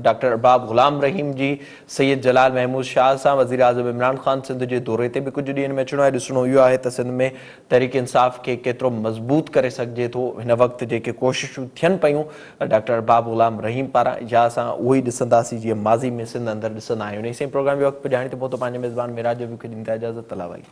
डॉक्टर अरबाब ग़ुलाम रहीम जी सैयद जलाल महमूद शाह सां। वज़ीर आज़म इमरान ख़ान सिंध जे दौरे ते बि कुझु ॾींहंनि में अचिणो आहे। ॾिसणो इहो आहे त सिंध में तहरीक इंसाफ़ खे केतिरो मज़बूत करे सघिजे थो। हिन वक़्तु जेके कोशिशूं थियनि पियूं डॉक्टर अरबाब ग़ुलाम रहीम पारां, या असां उहो ई ॾिसंदासीं जीअं माज़ी में सिंध अंदरि ॾिसंदा आहियूं। इसी प्रोग्राम जो वक़्तु ॼाणी त पोइ पंहिंजे मेज़बान मिराज जो बि ख़ुदि इंतज़ाज़त तलावाई।